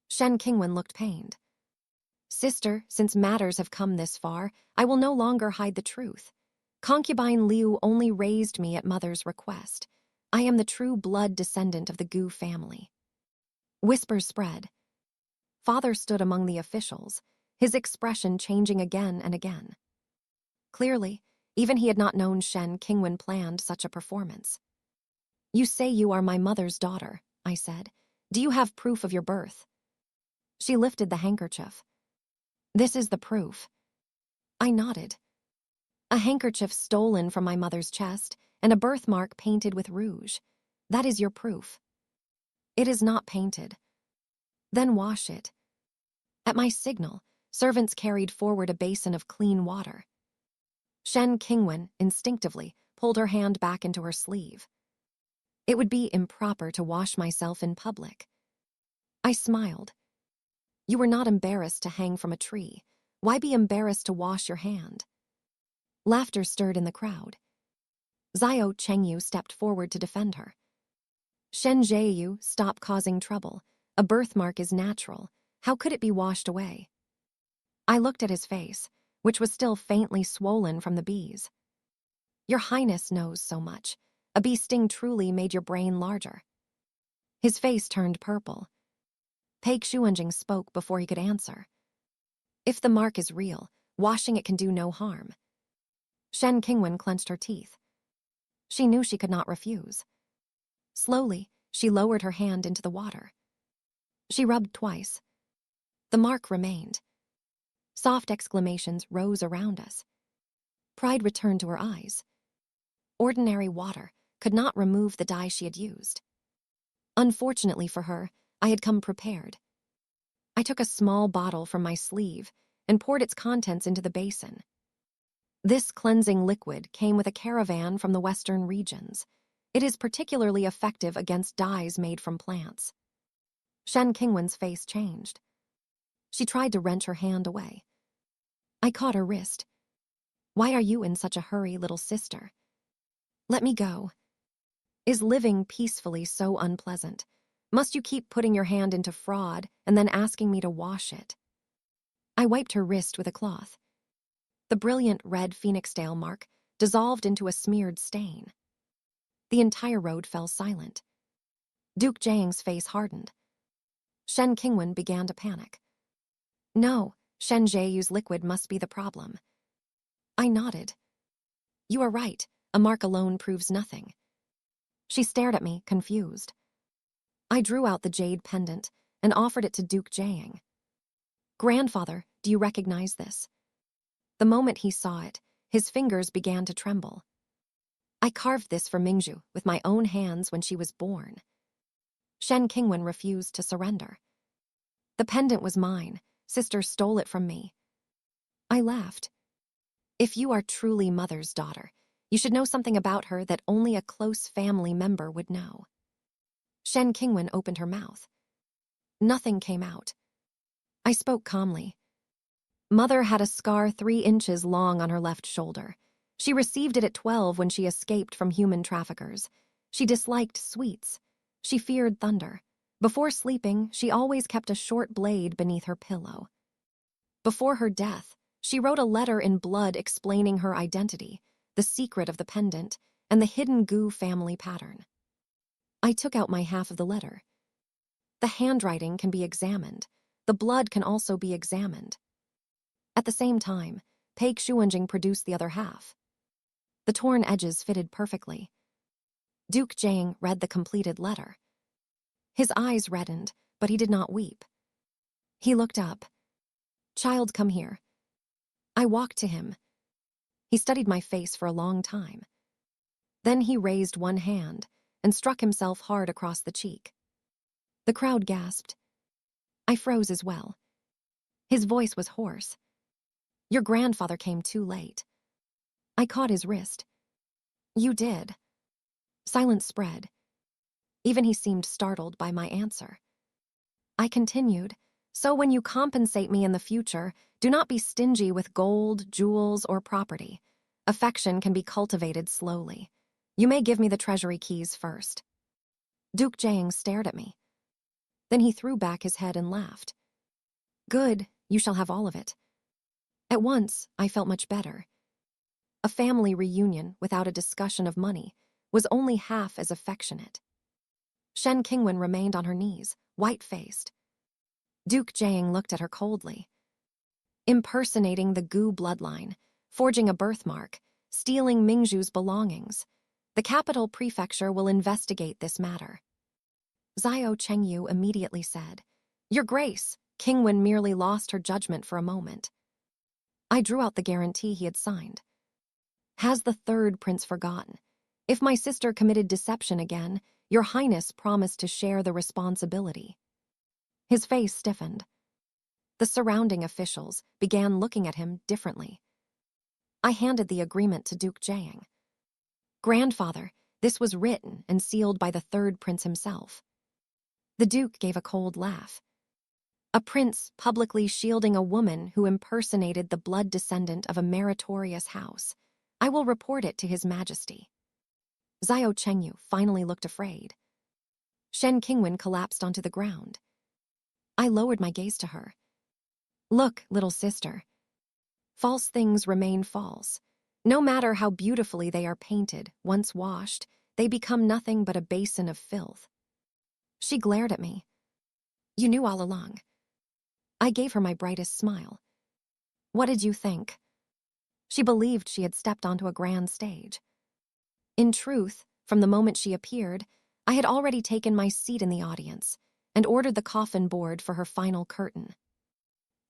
Shen Qingwen looked pained. Sister, since matters have come this far, I will no longer hide the truth. Concubine Liu only raised me at mother's request. I am the true blood descendant of the Gu family. Whispers spread. Father stood among the officials. his expression changing again and again. Clearly, even he had not known Shen Qingwen planned such a performance. "You say you are my mother's daughter," I said. "Do you have proof of your birth?" She lifted the handkerchief. "This is the proof." I nodded. "A handkerchief stolen from my mother's chest and a birthmark painted with rouge. That is your proof." "It is not painted." "Then wash it." At my signal, servants carried forward a basin of clean water. Shen Qingwen instinctively pulled her hand back into her sleeve. "It would be improper to wash myself in public." I smiled. "You were not embarrassed to hang from a tree. Why be embarrassed to wash your hand?" Laughter stirred in the crowd. Xiao Chengyu stepped forward to defend her. "Shen Zheyu, stop causing trouble. A birthmark is natural. How could it be washed away?" I looked at his face, which was still faintly swollen from the bees. "Your Highness knows so much. A bee sting truly made your brain larger." His face turned purple. Pei Xuanjing spoke before he could answer. "If the mark is real, washing it can do no harm." Shen Qingwen clenched her teeth. She knew she could not refuse. Slowly, she lowered her hand into the water. She rubbed twice. The mark remained. Soft exclamations rose around us. Pride returned to her eyes. Ordinary water could not remove the dye she had used. Unfortunately for her, I had come prepared. I took a small bottle from my sleeve and poured its contents into the basin. This cleansing liquid came with a caravan from the western regions. It is particularly effective against dyes made from plants. Shen Qingwen's face changed. She tried to wrench her hand away. I caught her wrist. "Why are you in such a hurry, little sister? Let me go. Is living peacefully so unpleasant? Must you keep putting your hand into fraud and then asking me to wash it?" I wiped her wrist with a cloth. The brilliant red phoenixtail mark dissolved into a smeared stain. The entire road fell silent. Duke Jiang's face hardened. Shen Qingwen began to panic. "No, Shen Zheyu's liquid must be the problem." I nodded. "You are right, a mark alone proves nothing." She stared at me, confused. I drew out the jade pendant and offered it to Duke Jiang. "Grandfather, do you recognize this?" The moment he saw it, his fingers began to tremble. "I carved this for Mingzhu with my own hands when she was born." Shen Qingwen refused to surrender. "The pendant was mine. Sister stole it from me." I laughed. "If you are truly mother's daughter, you should know something about her that only a close family member would know." Shen Qingwen opened her mouth. Nothing came out. I spoke calmly. "Mother had a scar 3 inches long on her left shoulder. She received it at 12 when she escaped from human traffickers. She disliked sweets. She feared thunder. Before sleeping, she always kept a short blade beneath her pillow. Before her death, she wrote a letter in blood explaining her identity, the secret of the pendant, and the hidden Gu family pattern." I took out my half of the letter. "The handwriting can be examined. The blood can also be examined." At the same time, Pei Xuanjing produced the other half. The torn edges fitted perfectly. Duke Jiang read the completed letter. His eyes reddened, but he did not weep. He looked up. "Child, come here." I walked to him. He studied my face for a long time. Then he raised one hand and struck himself hard across the cheek. The crowd gasped. I froze as well. His voice was hoarse. "Your grandfather came too late." I caught his wrist. "You did." Silence spread. Even he seemed startled by my answer. I continued, "So when you compensate me in the future, do not be stingy with gold, jewels, or property. Affection can be cultivated slowly. You may give me the treasury keys first." Duke Jiang stared at me. Then he threw back his head and laughed. "Good, you shall have all of it." At once, I felt much better. A family reunion without a discussion of money was only half as affectionate. Shen Qingwen remained on her knees, white-faced. Duke Jiang looked at her coldly. impersonating the Gu bloodline, forging a birthmark, stealing Mingzhu's belongings. The capital prefecture will investigate this matter. Xiao Chengyu immediately said, "Your Grace." Qingwen merely lost her judgment for a moment. I drew out the guarantee he had signed. Has the third prince forgotten? If my sister committed deception again, Your Highness promised to share the responsibility. His face stiffened. The surrounding officials began looking at him differently. I handed the agreement to Duke Jiang. "Grandfather, this was written and sealed by the third prince himself." The Duke gave a cold laugh. A prince publicly shielding a woman who impersonated the blood descendant of a meritorious house. I will report it to His Majesty. Xiao Chengyu finally looked afraid. Shen Qingwen collapsed onto the ground. I lowered my gaze to her. "Look, little sister. False things remain false. No matter how beautifully they are painted, once washed, they become nothing but a basin of filth." She glared at me. "You knew all along." I gave her my brightest smile. "What did you think?" She believed she had stepped onto a grand stage. In truth, from the moment she appeared, I had already taken my seat in the audience and ordered the coffin board for her final curtain.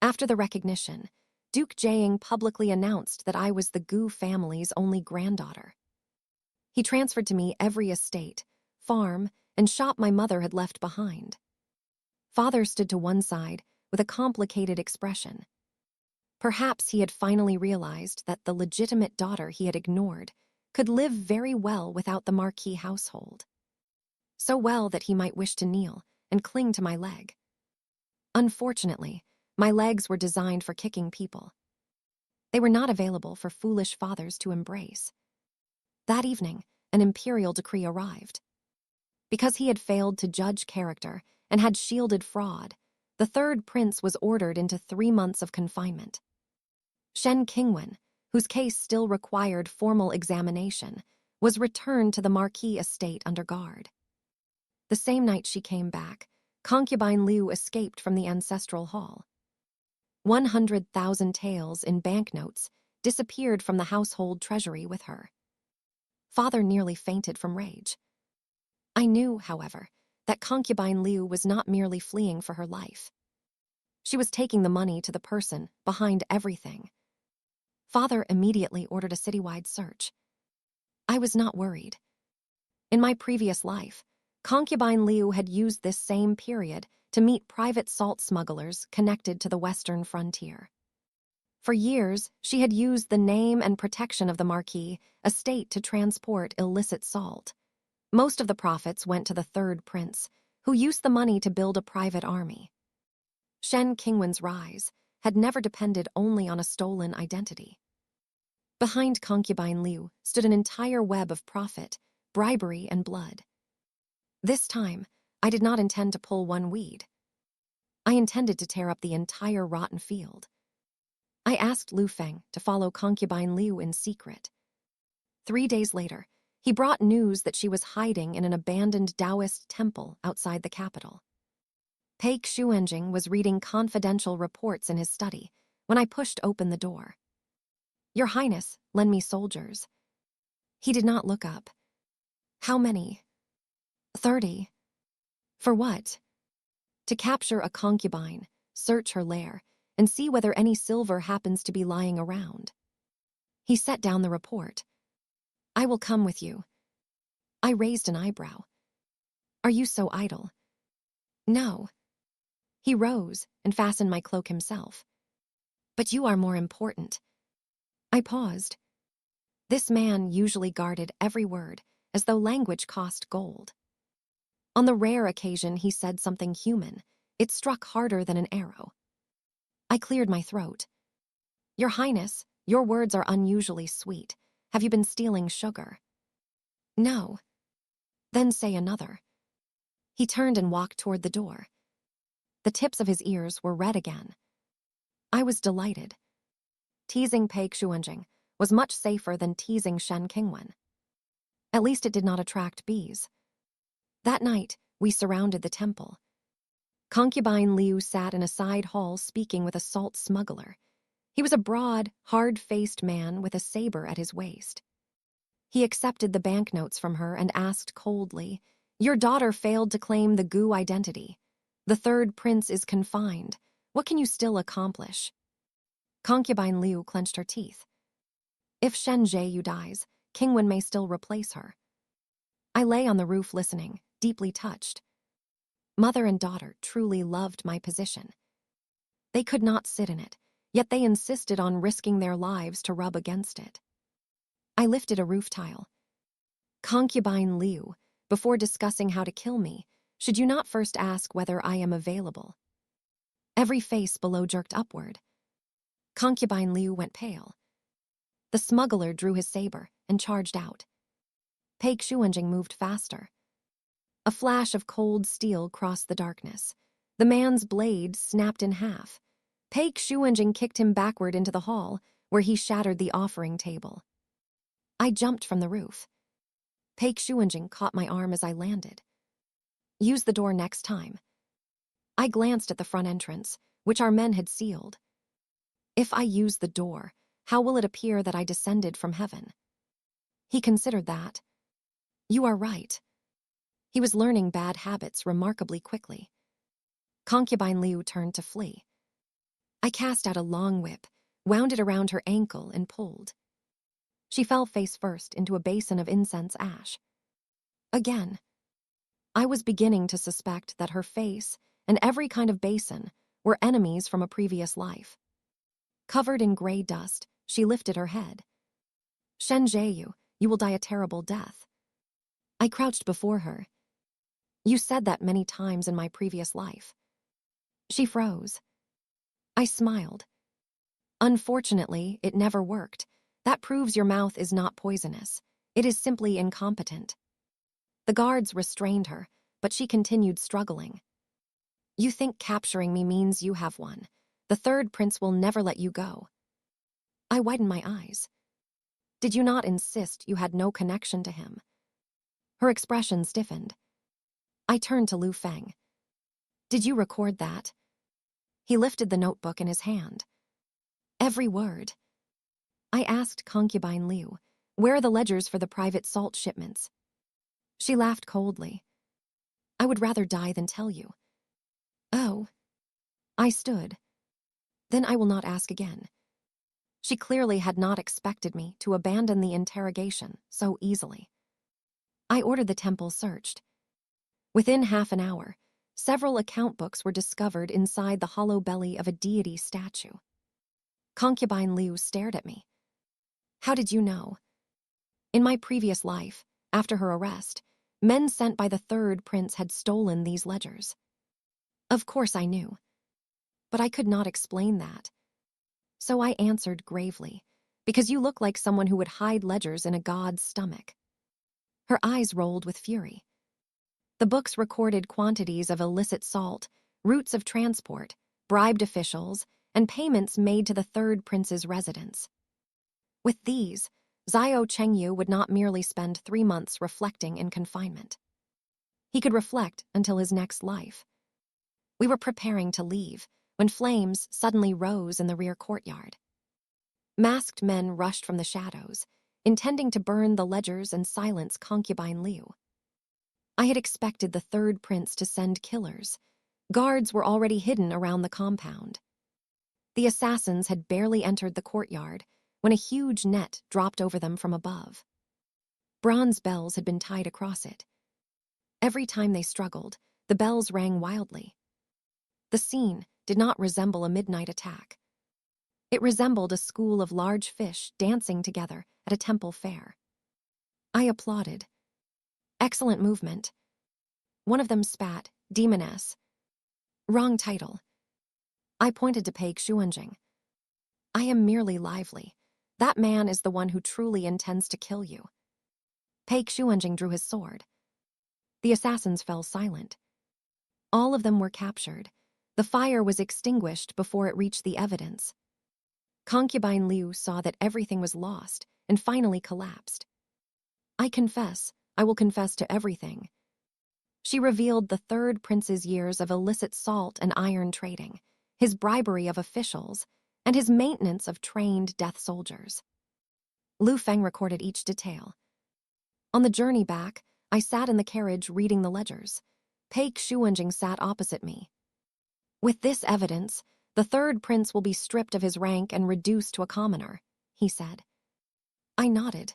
After the recognition, Duke Jiang publicly announced that I was the Gu family's only granddaughter. He transferred to me every estate, farm, and shop my mother had left behind. Father stood to one side with a complicated expression. Perhaps he had finally realized that the legitimate daughter he had ignored could live very well without the Marquis household. So well that he might wish to kneel and cling to my leg. Unfortunately, my legs were designed for kicking people. They were not available for foolish fathers to embrace. That evening, an imperial decree arrived. Because he had failed to judge character and had shielded fraud, the third prince was ordered into 3 months of confinement. Shen Qingwen, whose case still required formal examination, was returned to the Marquis estate under guard. The same night she came back, concubine Liu escaped from the ancestral hall. 100,000 taels in banknotes disappeared from the household treasury with her. Father nearly fainted from rage. I knew, however, that concubine Liu was not merely fleeing for her life. She was taking the money to the person behind everything. Father immediately ordered a citywide search. I was not worried. In my previous life, concubine Liu had used this same period to meet private salt smugglers connected to the western frontier. For years, she had used the name and protection of the Marquis estate to transport illicit salt. Most of the profits went to the third prince, who used the money to build a private army. Shen Qingwen's rise had never depended only on a stolen identity. Behind concubine Liu stood an entire web of profit, bribery, and blood. This time, I did not intend to pull one weed. I intended to tear up the entire rotten field. I asked Lu Feng to follow concubine Liu in secret. 3 days later, he brought news that she was hiding in an abandoned Taoist temple outside the capital. Pei Xuanjing was reading confidential reports in his study when I pushed open the door. "Your Highness, lend me soldiers." He did not look up. "How many?" 30. "For what?" "To capture a concubine, search her lair, and see whether any silver happens to be lying around." He set down the report. "I will come with you." I raised an eyebrow. "Are you so idle?" "No." He rose and fastened my cloak himself. "But you are more important." I paused. This man usually guarded every word, as though language cost gold. On the rare occasion he said something human, it struck harder than an arrow. I cleared my throat. "Your Highness, your words are unusually sweet. Have you been stealing sugar?" "No." "Then say another." He turned and walked toward the door. The tips of his ears were red again. I was delighted. Teasing Pei Xuanjing was much safer than teasing Shen Qingwen. At least it did not attract bees. That night, we surrounded the temple. Concubine Liu sat in a side hall speaking with a salt smuggler. He was a broad, hard-faced man with a saber at his waist. He accepted the banknotes from her and asked coldly, "Your daughter failed to claim the Gu identity. The third prince is confined. What can you still accomplish?" Concubine Liu clenched her teeth. If Shen Zheyu dies, Qingwen may still replace her. I lay on the roof listening, deeply touched. Mother and daughter truly loved my position. They could not sit in it, yet they insisted on risking their lives to rub against it. I lifted a roof tile. "Concubine Liu, before discussing how to kill me, should you not first ask whether I am available?" Every face below jerked upward. Concubine Liu went pale. The smuggler drew his saber and charged out. Paik Shuanjing moved faster. A flash of cold steel crossed the darkness. The man's blade snapped in half. Paik Shuanjing kicked him backward into the hall, where he shattered the offering table. I jumped from the roof. Paik Shuanjing caught my arm as I landed. "Use the door next time." I glanced at the front entrance, which our men had sealed. If I use the door, how will it appear that I descended from heaven? He considered that. "You are right." He was learning bad habits remarkably quickly. Concubine Liu turned to flee. I cast out a long whip, wound it around her ankle, and pulled. She fell face first into a basin of incense ash. Again. I was beginning to suspect that her face and every kind of basin were enemies from a previous life. Covered in gray dust, she lifted her head. "Shen Zheyu, you will die a terrible death." I crouched before her. "You said that many times in my previous life." She froze. I smiled. "Unfortunately, it never worked. That proves your mouth is not poisonous. It is simply incompetent." The guards restrained her, but she continued struggling. "You think capturing me means you have won. The third prince will never let you go." I widened my eyes. "Did you not insist you had no connection to him?" Her expression stiffened. I turned to Lu Feng. "Did you record that?" He lifted the notebook in his hand. "Every word." I asked Concubine Liu, "Where are the ledgers for the private salt shipments?" She laughed coldly. "I would rather die than tell you." "Oh." I stood. "Then I will not ask again." She clearly had not expected me to abandon the interrogation so easily. I ordered the temple searched. Within half an hour, several account books were discovered inside the hollow belly of a deity statue. Concubine Liu stared at me. "How did you know?" In my previous life, after her arrest, men sent by the third prince had stolen these ledgers. Of course I knew. But I could not explain that. So I answered gravely, "Because you look like someone who would hide ledgers in a god's stomach." Her eyes rolled with fury. The books recorded quantities of illicit salt, routes of transport, bribed officials, and payments made to the third prince's residence. With these, Xiao Chengyu would not merely spend 3 months reflecting in confinement. He could reflect until his next life. We were preparing to leave when flames suddenly rose in the rear courtyard. Masked men rushed from the shadows, intending to burn the ledgers and silence Concubine Liu. I had expected the third prince to send killers. Guards were already hidden around the compound. The assassins had barely entered the courtyard when a huge net dropped over them from above. Bronze bells had been tied across it. Every time they struggled, the bells rang wildly. The scene did not resemble a midnight attack. It resembled a school of large fish dancing together at a temple fair. I applauded. "Excellent movement." One of them spat, "Demoness." "Wrong title." I pointed to Paik Shuanjing. "I am merely lively. That man is the one who truly intends to kill you." Paik Shuanjing drew his sword. The assassins fell silent. All of them were captured. The fire was extinguished before it reached the evidence. Concubine Liu saw that everything was lost and finally collapsed. I will confess to everything." She revealed the third prince's years of illicit salt and iron trading, his bribery of officials, and his maintenance of trained death soldiers. Lu Feng recorded each detail. On the journey back, I sat in the carriage reading the ledgers. Pei Xuanjing sat opposite me. With this evidence, the third prince will be stripped of his rank and reduced to a commoner, he said. I nodded.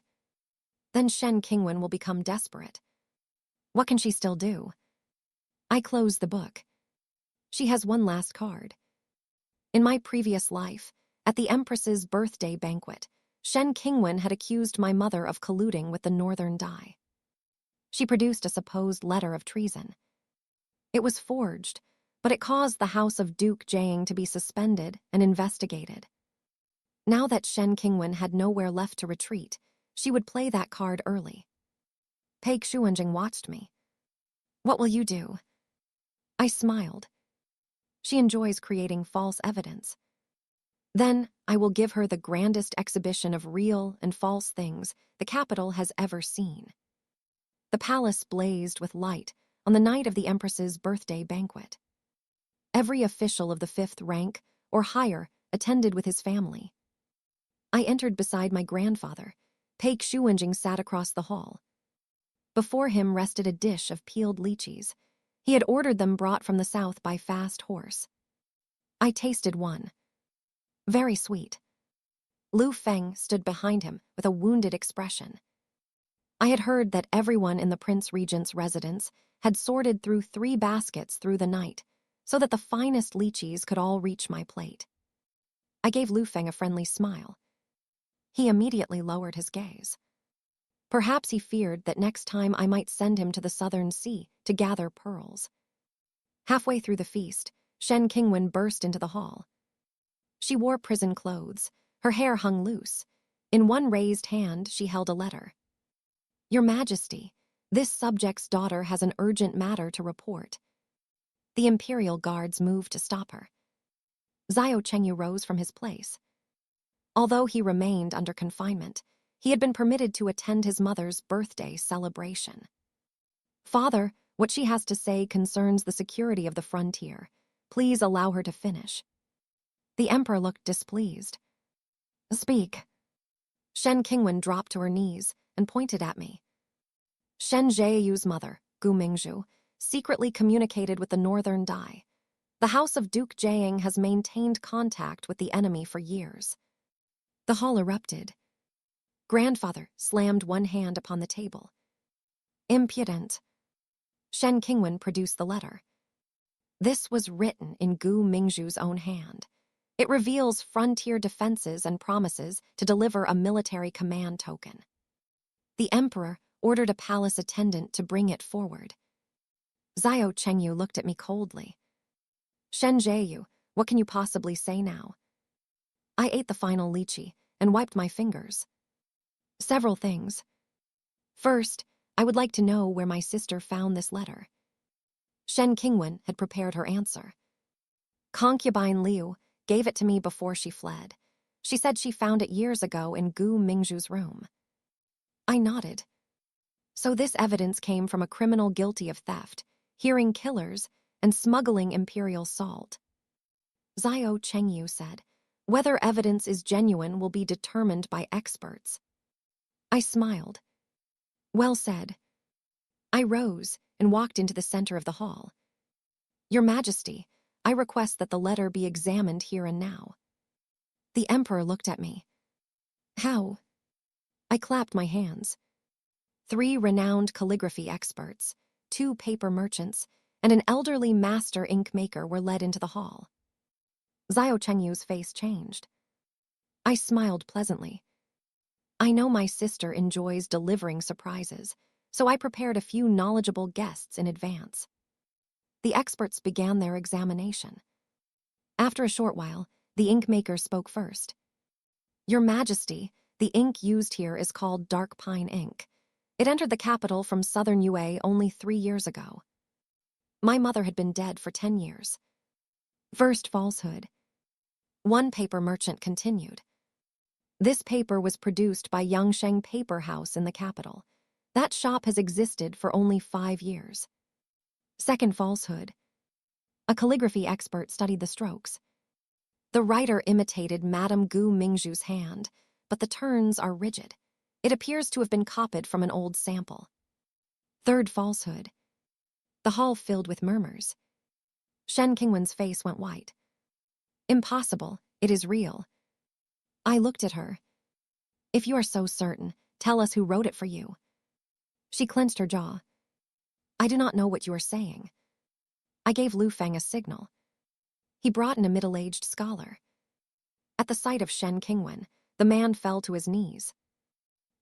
Then Shen Qingwen will become desperate. What can she still do? I closed the book. She has one last card. In my previous life, at the Empress's birthday banquet, Shen Qingwen had accused my mother of colluding with the Northern Dai. She produced a supposed letter of treason. It was forged, but it caused the house of Duke Jiang to be suspended and investigated. Now that Shen Qingwen had nowhere left to retreat, she would play that card early. Pei Xuanjing watched me. What will you do? I smiled. She enjoys creating false evidence. Then I will give her the grandest exhibition of real and false things the capital has ever seen. The palace blazed with light on the night of the Empress's birthday banquet. Every official of the 5th rank, or higher, attended with his family. I entered beside my grandfather. Pei Xuanjing sat across the hall. Before him rested a dish of peeled lychees. He had ordered them brought from the south by fast horse. I tasted one. Very sweet. Lu Feng stood behind him with a wounded expression. I had heard that everyone in the Prince Regent's residence had sorted through 3 baskets through the night, so that the finest lychees could all reach my plate. I gave Lu Feng a friendly smile. He immediately lowered his gaze. Perhaps he feared that next time I might send him to the Southern Sea to gather pearls. Halfway through the feast, Shen Qingwen burst into the hall. She wore prison clothes. Her hair hung loose. In one raised hand, she held a letter. Your Majesty, this subject's daughter has an urgent matter to report. The imperial guards moved to stop her. Xiao Chengyu rose from his place. Although he remained under confinement, he had been permitted to attend his mother's birthday celebration. Father, what she has to say concerns the security of the frontier. Please allow her to finish. The emperor looked displeased. Speak. Shen Qingwen dropped to her knees and pointed at me. Shen Zhaoyu's mother, Gu Mingzhu, secretly communicated with the Northern Dai. The house of Duke Jiang has maintained contact with the enemy for years. The hall erupted. Grandfather slammed one hand upon the table. Impudent. Shen Qingwen produced the letter. This was written in Gu Mingzhu's own hand. It reveals frontier defenses and promises to deliver a military command token. The emperor ordered a palace attendant to bring it forward. Xiao Chengyu looked at me coldly. Shen Zhaoyu, what can you possibly say now? I ate the final lychee and wiped my fingers. Several things. First, I would like to know where my sister found this letter. Shen Qingwen had prepared her answer. Concubine Liu gave it to me before she fled. She said she found it years ago in Gu Mingzhu's room. I nodded. So this evidence came from a criminal guilty of theft, hearing killers, and smuggling imperial salt. Xiao Chengyu said, whether evidence is genuine will be determined by experts. I smiled. Well said. I rose and walked into the center of the hall. Your Majesty, I request that the letter be examined here and now. The emperor looked at me. How? I clapped my hands. 3 renowned calligraphy experts, 2 paper merchants, and an elderly master ink maker were led into the hall. Xiao Chengyu's face changed. I smiled pleasantly. I know my sister enjoys delivering surprises, so I prepared a few knowledgeable guests in advance. The experts began their examination. After a short while, the ink maker spoke first. Your Majesty, the ink used here is called dark pine ink. It entered the capital from southern Yue only 3 years ago. My mother had been dead for 10 years. First falsehood. One paper merchant continued. This paper was produced by Yangsheng Paper House in the capital. That shop has existed for only 5 years. Second falsehood. A calligraphy expert studied the strokes. The writer imitated Madame Gu Mingzhu's hand, but the turns are rigid. It appears to have been copied from an old sample. Third falsehood. The hall filled with murmurs. Shen Qingwen's face went white. Impossible, it is real. I looked at her. If you are so certain, tell us who wrote it for you. She clenched her jaw. I do not know what you are saying. I gave Lu Feng a signal. He brought in a middle-aged scholar. At the sight of Shen Qingwen, the man fell to his knees.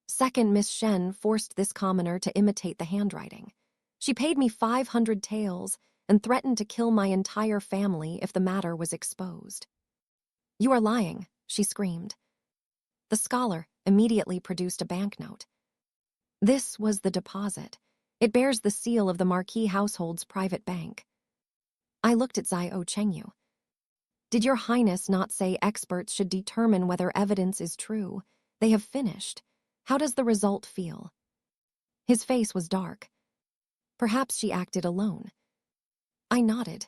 Second Miss Shen forced this commoner to imitate the handwriting. She paid me 500 taels and threatened to kill my entire family if the matter was exposed. You are lying, she screamed. The scholar immediately produced a banknote. This was the deposit. It bears the seal of the Marquis household's private bank. I looked at Xiao Chengyu. Did your highness not say experts should determine whether evidence is true? They have finished. How does the result feel? His face was dark. Perhaps she acted alone. I nodded.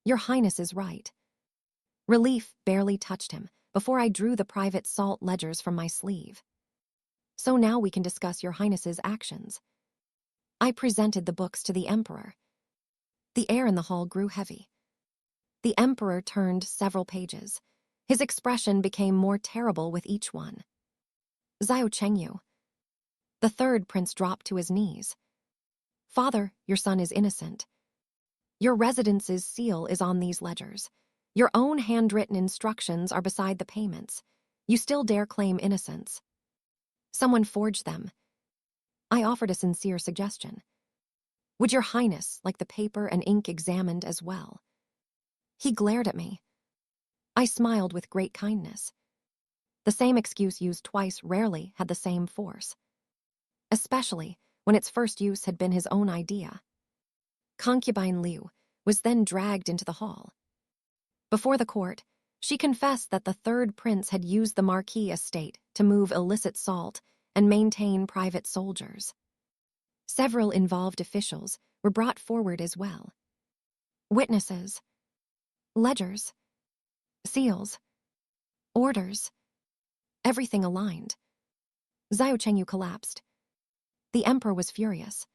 Your highness is right. Relief barely touched him before I drew the private salt ledgers from my sleeve. So now we can discuss your highness's actions. I presented the books to the emperor. The air in the hall grew heavy. The emperor turned several pages. His expression became more terrible with each one. Xiao Chengyu. The third prince dropped to his knees. Father, your son is innocent. Your residence's seal is on these ledgers. Your own handwritten instructions are beside the payments. You still dare claim innocence. Someone forged them. I offered a sincere suggestion. Would your highness like the paper and ink examined as well? He glared at me. I smiled with great kindness. The same excuse used twice rarely had the same force, especially when its first use had been his own idea. Concubine Liu was then dragged into the hall. Before the court, she confessed that the third prince had used the Marquis estate to move illicit salt and maintain private soldiers. Several involved officials were brought forward as well. Witnesses, ledgers, seals, orders, everything aligned. Xiao Chengyu collapsed. The emperor was furious.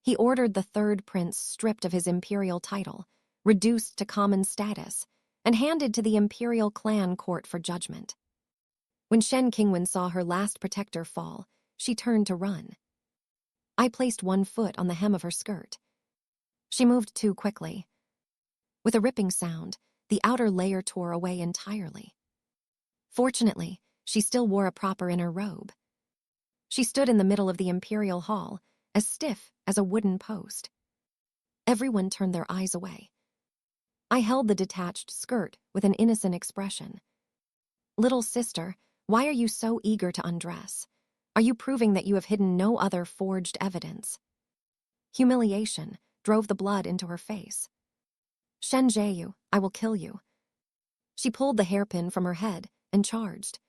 He ordered the third prince stripped of his imperial title, reduced to common status, and handed to the imperial clan court for judgment. When Shen Qingwen saw her last protector fall, she turned to run. I placed one foot on the hem of her skirt. She moved too quickly. With a ripping sound, the outer layer tore away entirely. Fortunately, she still wore a proper inner robe. She stood in the middle of the imperial hall, as stiff as a wooden post. Everyone turned their eyes away. I held the detached skirt with an innocent expression. Little sister, why are you so eager to undress? Are you proving that you have hidden no other forged evidence? Humiliation drove the blood into her face. Shen Zheyu, I will kill you. She pulled the hairpin from her head and charged.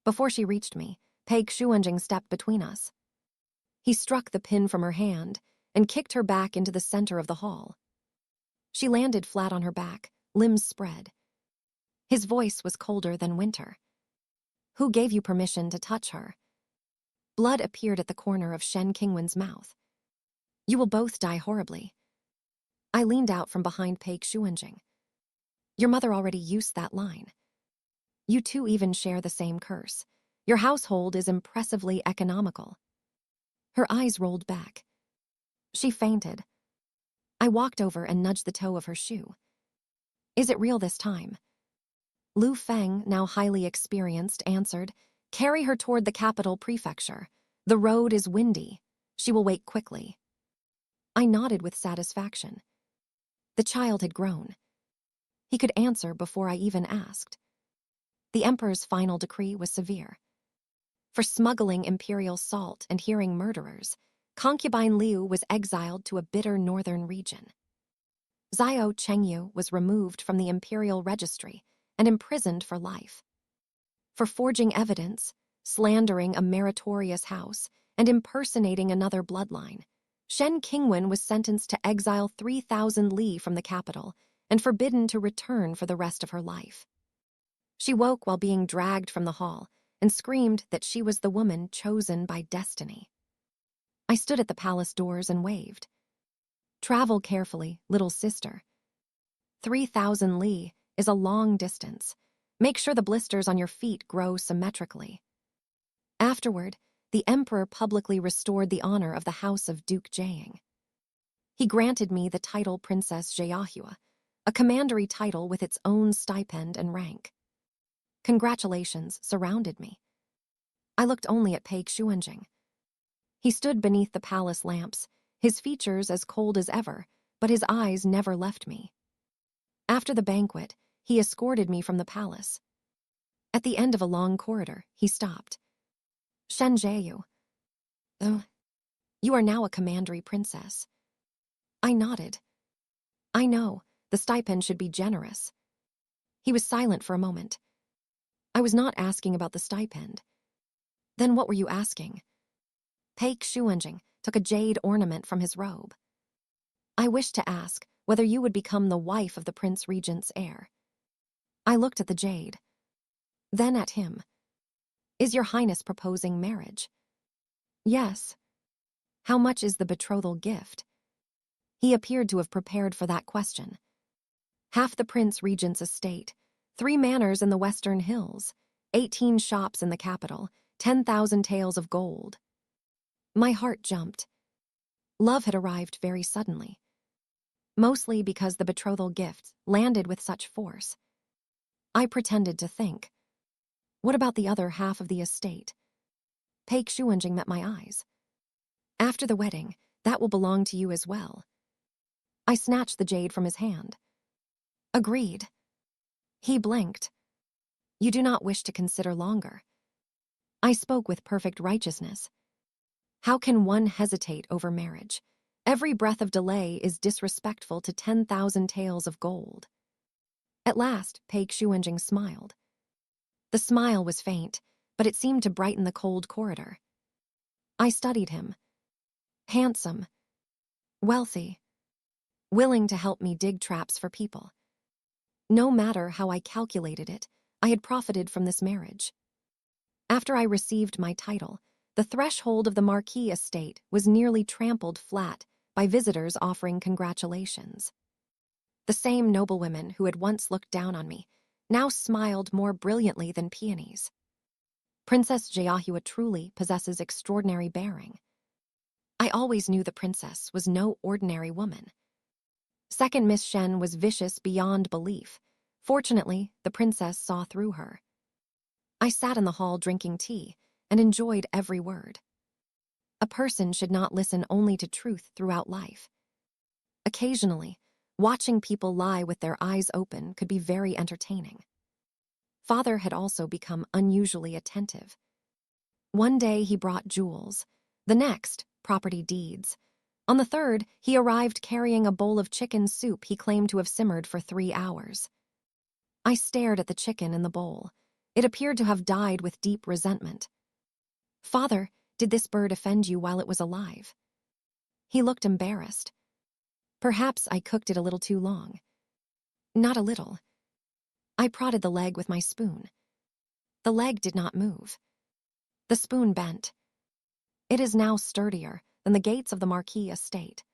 Before she reached me, Peg Shuanjing stepped between us. He struck the pin from her hand and kicked her back into the center of the hall. She landed flat on her back, limbs spread. His voice was colder than winter. Who gave you permission to touch her? Blood appeared at the corner of Shen Qingwen's mouth. You will both die horribly. I leaned out from behind Peg Shuanjing. Your mother already used that line. You two even share the same curse. Your household is impressively economical. Her eyes rolled back. She fainted. I walked over and nudged the toe of her shoe. Is it real this time? Lu Feng, now highly experienced, answered, Carry her toward the capital prefecture. The road is windy. She will wake quickly. I nodded with satisfaction. The child had grown. He could answer before I even asked. The emperor's final decree was severe. For smuggling imperial salt and hearing murderers, concubine Liu was exiled to a bitter northern region. Xiao Chengyu was removed from the imperial registry and imprisoned for life. For forging evidence, slandering a meritorious house, and impersonating another bloodline, Shen Qingwen was sentenced to exile 3,000 li from the capital and forbidden to return for the rest of her life. She woke while being dragged from the hall and screamed that she was the woman chosen by destiny. I stood at the palace doors and waved. Travel carefully, little sister. 3,000 li is a long distance. Make sure the blisters on your feet grow symmetrically. Afterward, the emperor publicly restored the honor of the house of Duke Jiang. He granted me the title Princess Jiahua, a commandery title with its own stipend and rank. Congratulations surrounded me. I looked only at Pei Xuanjing. He stood beneath the palace lamps, his features as cold as ever, but his eyes never left me. After the banquet, he escorted me from the palace. At the end of a long corridor, he stopped. Shen Jiayu. Oh, you are now a commandery princess. I nodded. I know, the stipend should be generous. He was silent for a moment. I was not asking about the stipend. Then what were you asking? Pei Xuanjing took a jade ornament from his robe. I wished to ask whether you would become the wife of the Prince Regent's heir. I looked at the jade. Then at him. Is your highness proposing marriage? Yes. How much is the betrothal gift? He appeared to have prepared for that question. Half the Prince Regent's estate, 3 manors in the Western Hills, 18 shops in the capital, 10,000 taels of gold. My heart jumped. Love had arrived very suddenly. Mostly because the betrothal gift landed with such force. I pretended to think. What about the other half of the estate? Pei Xuanjing met my eyes. After the wedding, that will belong to you as well. I snatched the jade from his hand. Agreed. He blinked. You do not wish to consider longer. I spoke with perfect righteousness. How can one hesitate over marriage? Every breath of delay is disrespectful to 10,000 taels of gold. At last, Pei Xuanjing smiled. The smile was faint, but it seemed to brighten the cold corridor. I studied him. Handsome. Wealthy. Willing to help me dig traps for people. No matter how I calculated it, I had profited from this marriage. After I received my title, the threshold of the Marquis estate was nearly trampled flat by visitors offering congratulations. The same noblewomen who had once looked down on me now smiled more brilliantly than peonies. Princess Jiahua truly possesses extraordinary bearing. I always knew the princess was no ordinary woman. Second Miss Shen was vicious beyond belief. Fortunately, the princess saw through her. I sat in the hall drinking tea and enjoyed every word. A person should not listen only to truth throughout life. Occasionally, watching people lie with their eyes open could be very entertaining. Father had also become unusually attentive. One day he brought jewels, the next, property deeds. On the third, he arrived carrying a bowl of chicken soup he claimed to have simmered for 3 hours. I stared at the chicken in the bowl. It appeared to have died with deep resentment. Father, did this bird offend you while it was alive? He looked embarrassed. Perhaps I cooked it a little too long. Not a little. I prodded the leg with my spoon. The leg did not move. The spoon bent. It is now sturdier than the gates of the Marquis estate.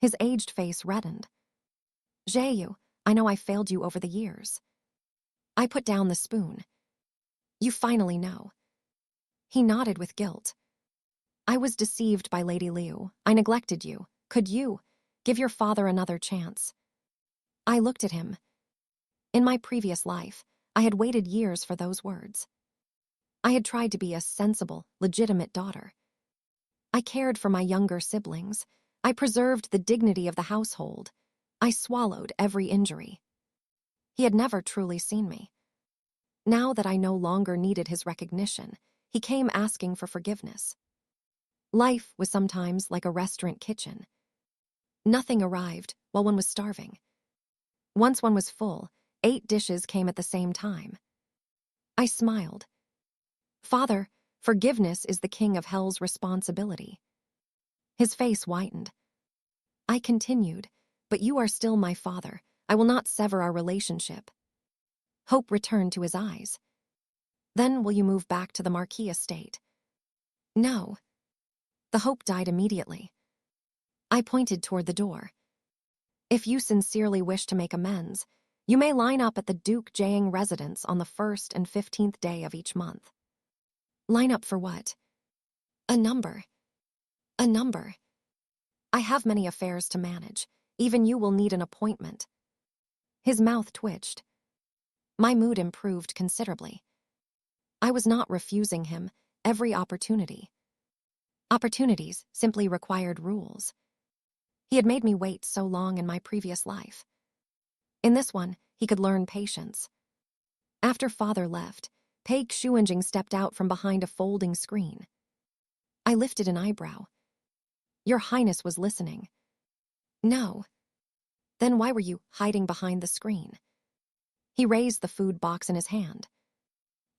His aged face reddened. Jiayu, I know I failed you over the years. I put down the spoon. You finally know. He nodded with guilt. I was deceived by Lady Liu. I neglected you. Could you give your father another chance? I looked at him. In my previous life, I had waited years for those words. I had tried to be a sensible, legitimate daughter. I cared for my younger siblings. I preserved the dignity of the household. I swallowed every injury. He had never truly seen me. Now that I no longer needed his recognition, he came asking for forgiveness. Life was sometimes like a restaurant kitchen. Nothing arrived while one was starving. Once one was full, 8 dishes came at the same time. I smiled. Father, forgiveness is the king of hell's responsibility. His face whitened. I continued, but you are still my father. I will not sever our relationship. Hope returned to his eyes. Then will you move back to the Marquis estate? No. The hope died immediately. I pointed toward the door. If you sincerely wish to make amends, you may line up at the Duke Jiang residence on the 1st and 15th day of each month. Line up for what? A number. A number. I have many affairs to manage. Even you will need an appointment. His mouth twitched. My mood improved considerably. I was not refusing him every opportunity. Opportunities simply required rules. He had made me wait so long in my previous life. In this one, he could learn patience. After father left, Pei Xuanjing stepped out from behind a folding screen. I lifted an eyebrow. Your Highness was listening. No. Then why were you hiding behind the screen? He raised the food box in his hand.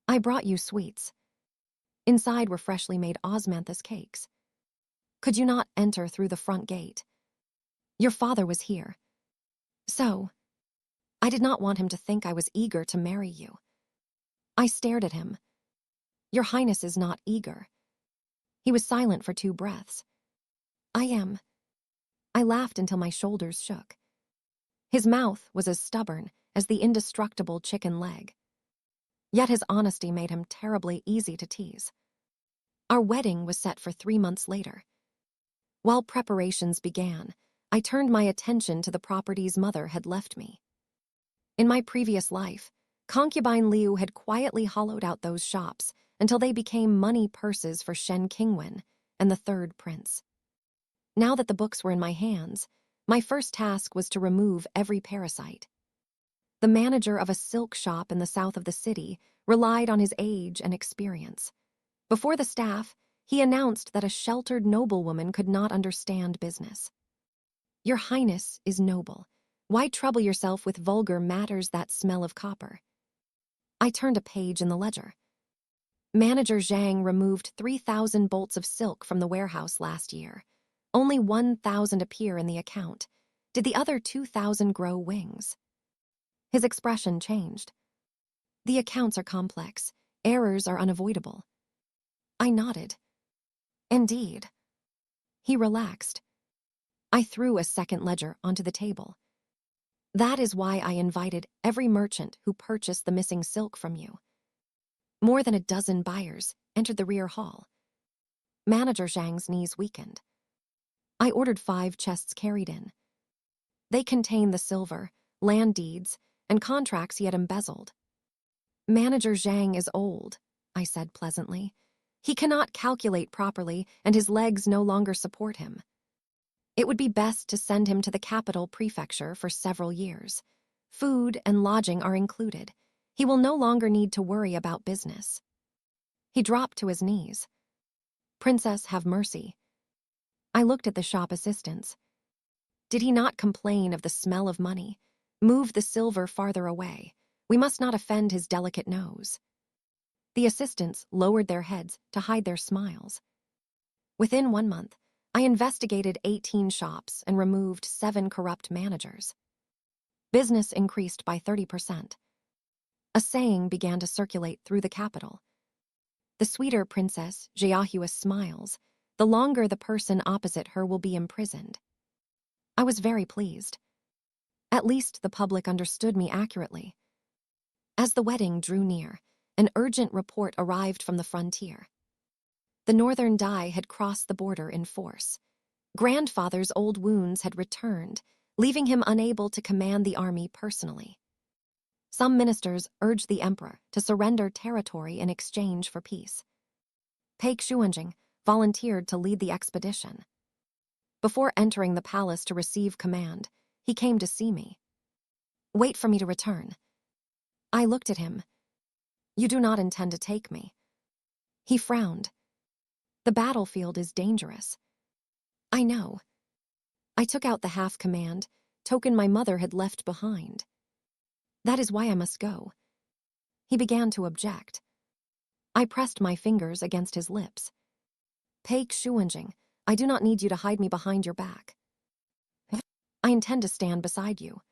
I brought you sweets. Inside were freshly made osmanthus cakes. Could you not enter through the front gate? Your father was here. So, I did not want him to think I was eager to marry you. I stared at him. Your Highness is not eager. He was silent for 2 breaths. I am. I laughed until my shoulders shook. His mouth was as stubborn as the indestructible chicken leg. Yet his honesty made him terribly easy to tease. Our wedding was set for 3 months later. While preparations began, I turned my attention to the properties mother had left me. In my previous life, concubine Liu had quietly hollowed out those shops until they became money purses for Shen Qingwen and the 3rd prince. Now that the books were in my hands, my first task was to remove every parasite. The manager of a silk shop in the south of the city relied on his age and experience. Before the staff, he announced that a sheltered noblewoman could not understand business. Your Highness is noble. Why trouble yourself with vulgar matters that smell of copper? I turned a page in the ledger. Manager Zhang removed 3,000 bolts of silk from the warehouse last year. Only 1,000 appear in the account. Did the other 2,000 grow wings? His expression changed. The accounts are complex. Errors are unavoidable. I nodded. Indeed. He relaxed. I threw a second ledger onto the table. That is why I invited every merchant who purchased the missing silk from you. More than a dozen buyers entered the rear hall. Manager Zhang's knees weakened. I ordered 5 chests carried in. They contained the silver, land deeds, and contracts he had embezzled. Manager Zhang is old, I said pleasantly. He cannot calculate properly, and his legs no longer support him. It would be best to send him to the capital prefecture for several years. Food and lodging are included. He will no longer need to worry about business. He dropped to his knees. Princess, have mercy. I looked at the shop assistants. Did he not complain of the smell of money? Move the silver farther away. We must not offend his delicate nose. The assistants lowered their heads to hide their smiles. Within 1 month, I investigated 18 shops and removed 7 corrupt managers. Business increased by 30%. A saying began to circulate through the capital. The sweeter Princess Jiahua's smiles, the longer the person opposite her will be imprisoned. I was very pleased. At least the public understood me accurately. As the wedding drew near, an urgent report arrived from the frontier. The Northern Dai had crossed the border in force. Grandfather's old wounds had returned, leaving him unable to command the army personally. Some ministers urged the emperor to surrender territory in exchange for peace. Pei Xuanjing volunteered to lead the expedition. Before entering the palace to receive command, he came to see me. Wait for me to return. I looked at him. You do not intend to take me. He frowned. The battlefield is dangerous. I know. I took out the half-command, token my mother had left behind. That is why I must go. He began to object. I pressed my fingers against his lips. Pei Xuanjing, I do not need you to hide me behind your back. I intend to stand beside you.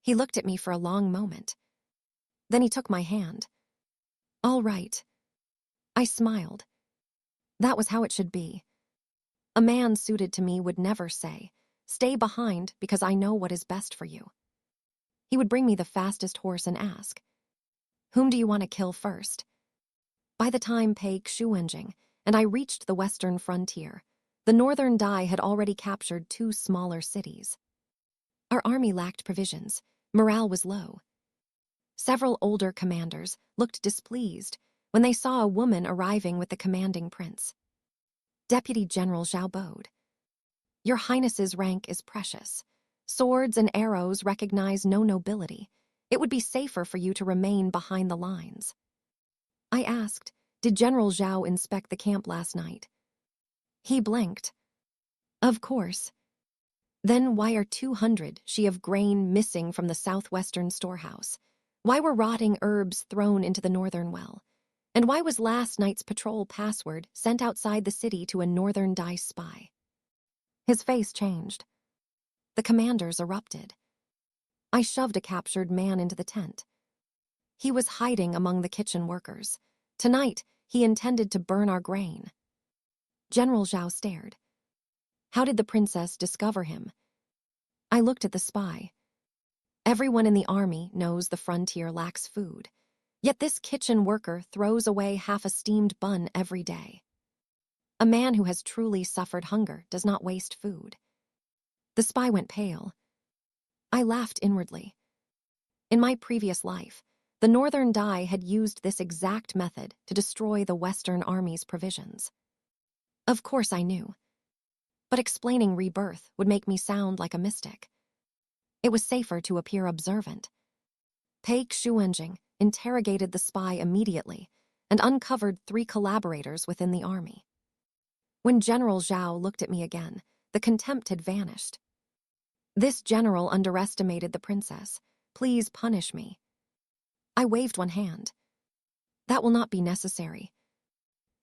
He looked at me for a long moment. Then he took my hand. All right. I smiled. That was how it should be. A man suited to me would never say, "Stay behind because I know what is best for you." He would bring me the fastest horse and ask, "Whom do you want to kill first?" By the time pigsty and I reached the western frontier, the northern Dai had already captured 2 smaller cities. Our army lacked provisions. Morale was low. Several older commanders looked displeased when they saw a woman arriving with the commanding prince. Deputy General Zhao bowed. "Your Highness's rank is precious. Swords and arrows recognize no nobility. It would be safer for you to remain behind the lines." I asked, "Did General Zhao inspect the camp last night?" He blinked. "Of course." "Then why are 200 she of grain missing from the southwestern storehouse? Why were rotting herbs thrown into the northern well? And why was last night's patrol password sent outside the city to a northern Dai spy?" His face changed. The commanders erupted. I shoved a captured man into the tent. He was hiding among the kitchen workers. Tonight, he intended to burn our grain. General Zhao stared. "How did the princess discover him?" I looked at the spy. Everyone in the army knows the frontier lacks food. Yet this kitchen worker throws away half a steamed bun every day. A man who has truly suffered hunger does not waste food. The spy went pale. I laughed inwardly. In my previous life, the Northern Dai had used this exact method to destroy the Western Army's provisions. Of course I knew. But explaining rebirth would make me sound like a mystic. It was safer to appear observant. Pigsty interrogated the spy immediately and uncovered 3 collaborators within the army. When General Zhao looked at me again, the contempt had vanished. "This general underestimated the princess. Please punish me." I waved one hand. "That will not be necessary."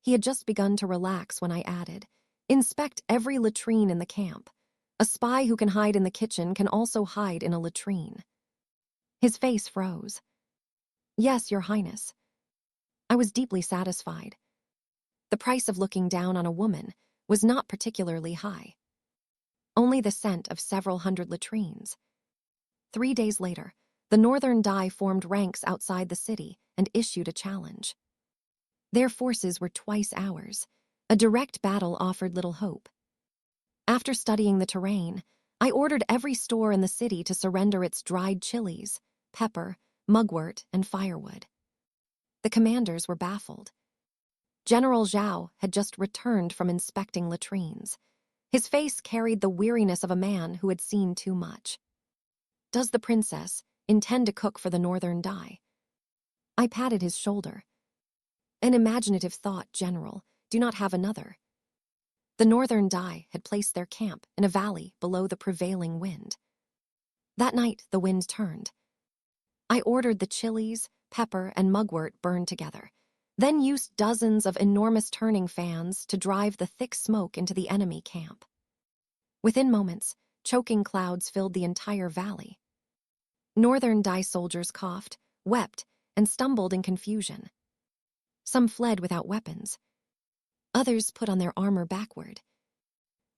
He had just begun to relax when I added, "Inspect every latrine in the camp. A spy who can hide in the kitchen can also hide in a latrine." His face froze. "Yes, Your Highness." I was deeply satisfied. The price of looking down on a woman was not particularly high. Only the scent of several hundred latrines. 3 days later, the Northern Dai formed ranks outside the city and issued a challenge. Their forces were twice ours. A direct battle offered little hope. After studying the terrain, I ordered every store in the city to surrender its dried chilies, pepper, mugwort, and firewood. The commanders were baffled. General Zhao had just returned from inspecting latrines. His face carried the weariness of a man who had seen too much. "Does the princess intend to cook for the Northern Dai?" I patted his shoulder. "An imaginative thought, General. Do not have another." The Northern Dai had placed their camp in a valley below the prevailing wind. That night, the wind turned. I ordered the chilies, pepper, and mugwort burned together, then used dozens of enormous turning fans to drive the thick smoke into the enemy camp. Within moments, choking clouds filled the entire valley. Northern Dai soldiers coughed, wept, and stumbled in confusion. Some fled without weapons. Others put on their armor backward.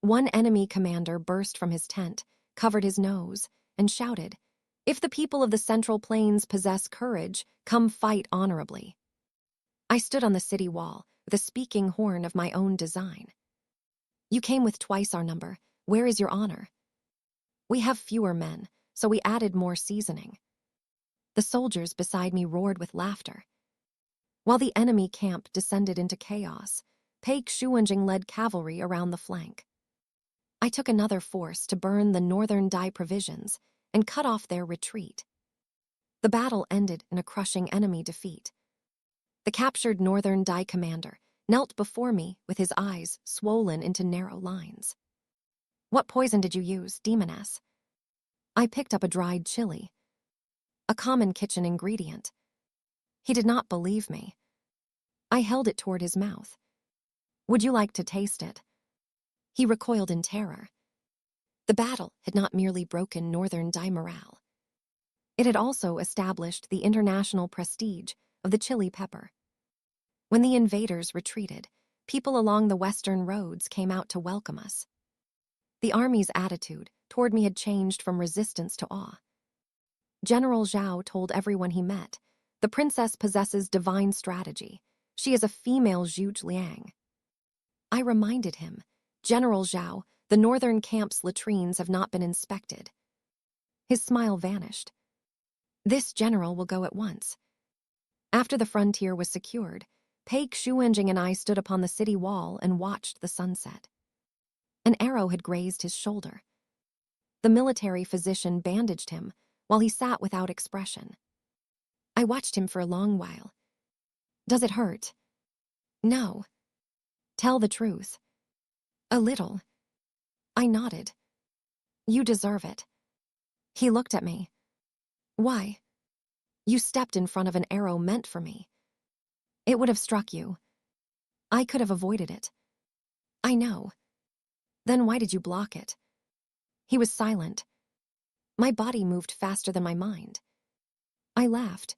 One enemy commander burst from his tent, covered his nose, and shouted, "If the people of the Central Plains possess courage, come fight honorably." I stood on the city wall with a speaking horn of my own design. "You came with twice our number. Where is your honor?" "We have fewer men, so we added more seasoning." The soldiers beside me roared with laughter. While the enemy camp descended into chaos, pigsty led cavalry around the flank. I took another force to burn the Northern Dai provisions and cut off their retreat. The battle ended in a crushing enemy defeat. The captured Northern Dai commander knelt before me with his eyes swollen into narrow lines. "What poison did you use, demoness?" I picked up a dried chili, a common kitchen ingredient. He did not believe me. I held it toward his mouth. "Would you like to taste it?" He recoiled in terror. The battle had not merely broken Northern Dai morale. It had also established the international prestige of the chili pepper. When the invaders retreated, people along the western roads came out to welcome us. The army's attitude toward me had changed from resistance to awe. General Zhao told everyone he met, "The princess possesses divine strategy. She is a female Zhuge Liang." I reminded him, "General Zhao, the northern camp's latrines have not been inspected." His smile vanished. "This general will go at once." After the frontier was secured, Pei Shuenjing and I stood upon the city wall and watched the sunset. An arrow had grazed his shoulder. The military physician bandaged him while he sat without expression. I watched him for a long while. "Does it hurt?" "No." "Tell the truth." "A little." I nodded. "You deserve it." He looked at me. "Why?" "You stepped in front of an arrow meant for me. It would have struck you. I could have avoided it." "I know." "Then why did you block it?" He was silent. My body moved faster than my mind. I laughed.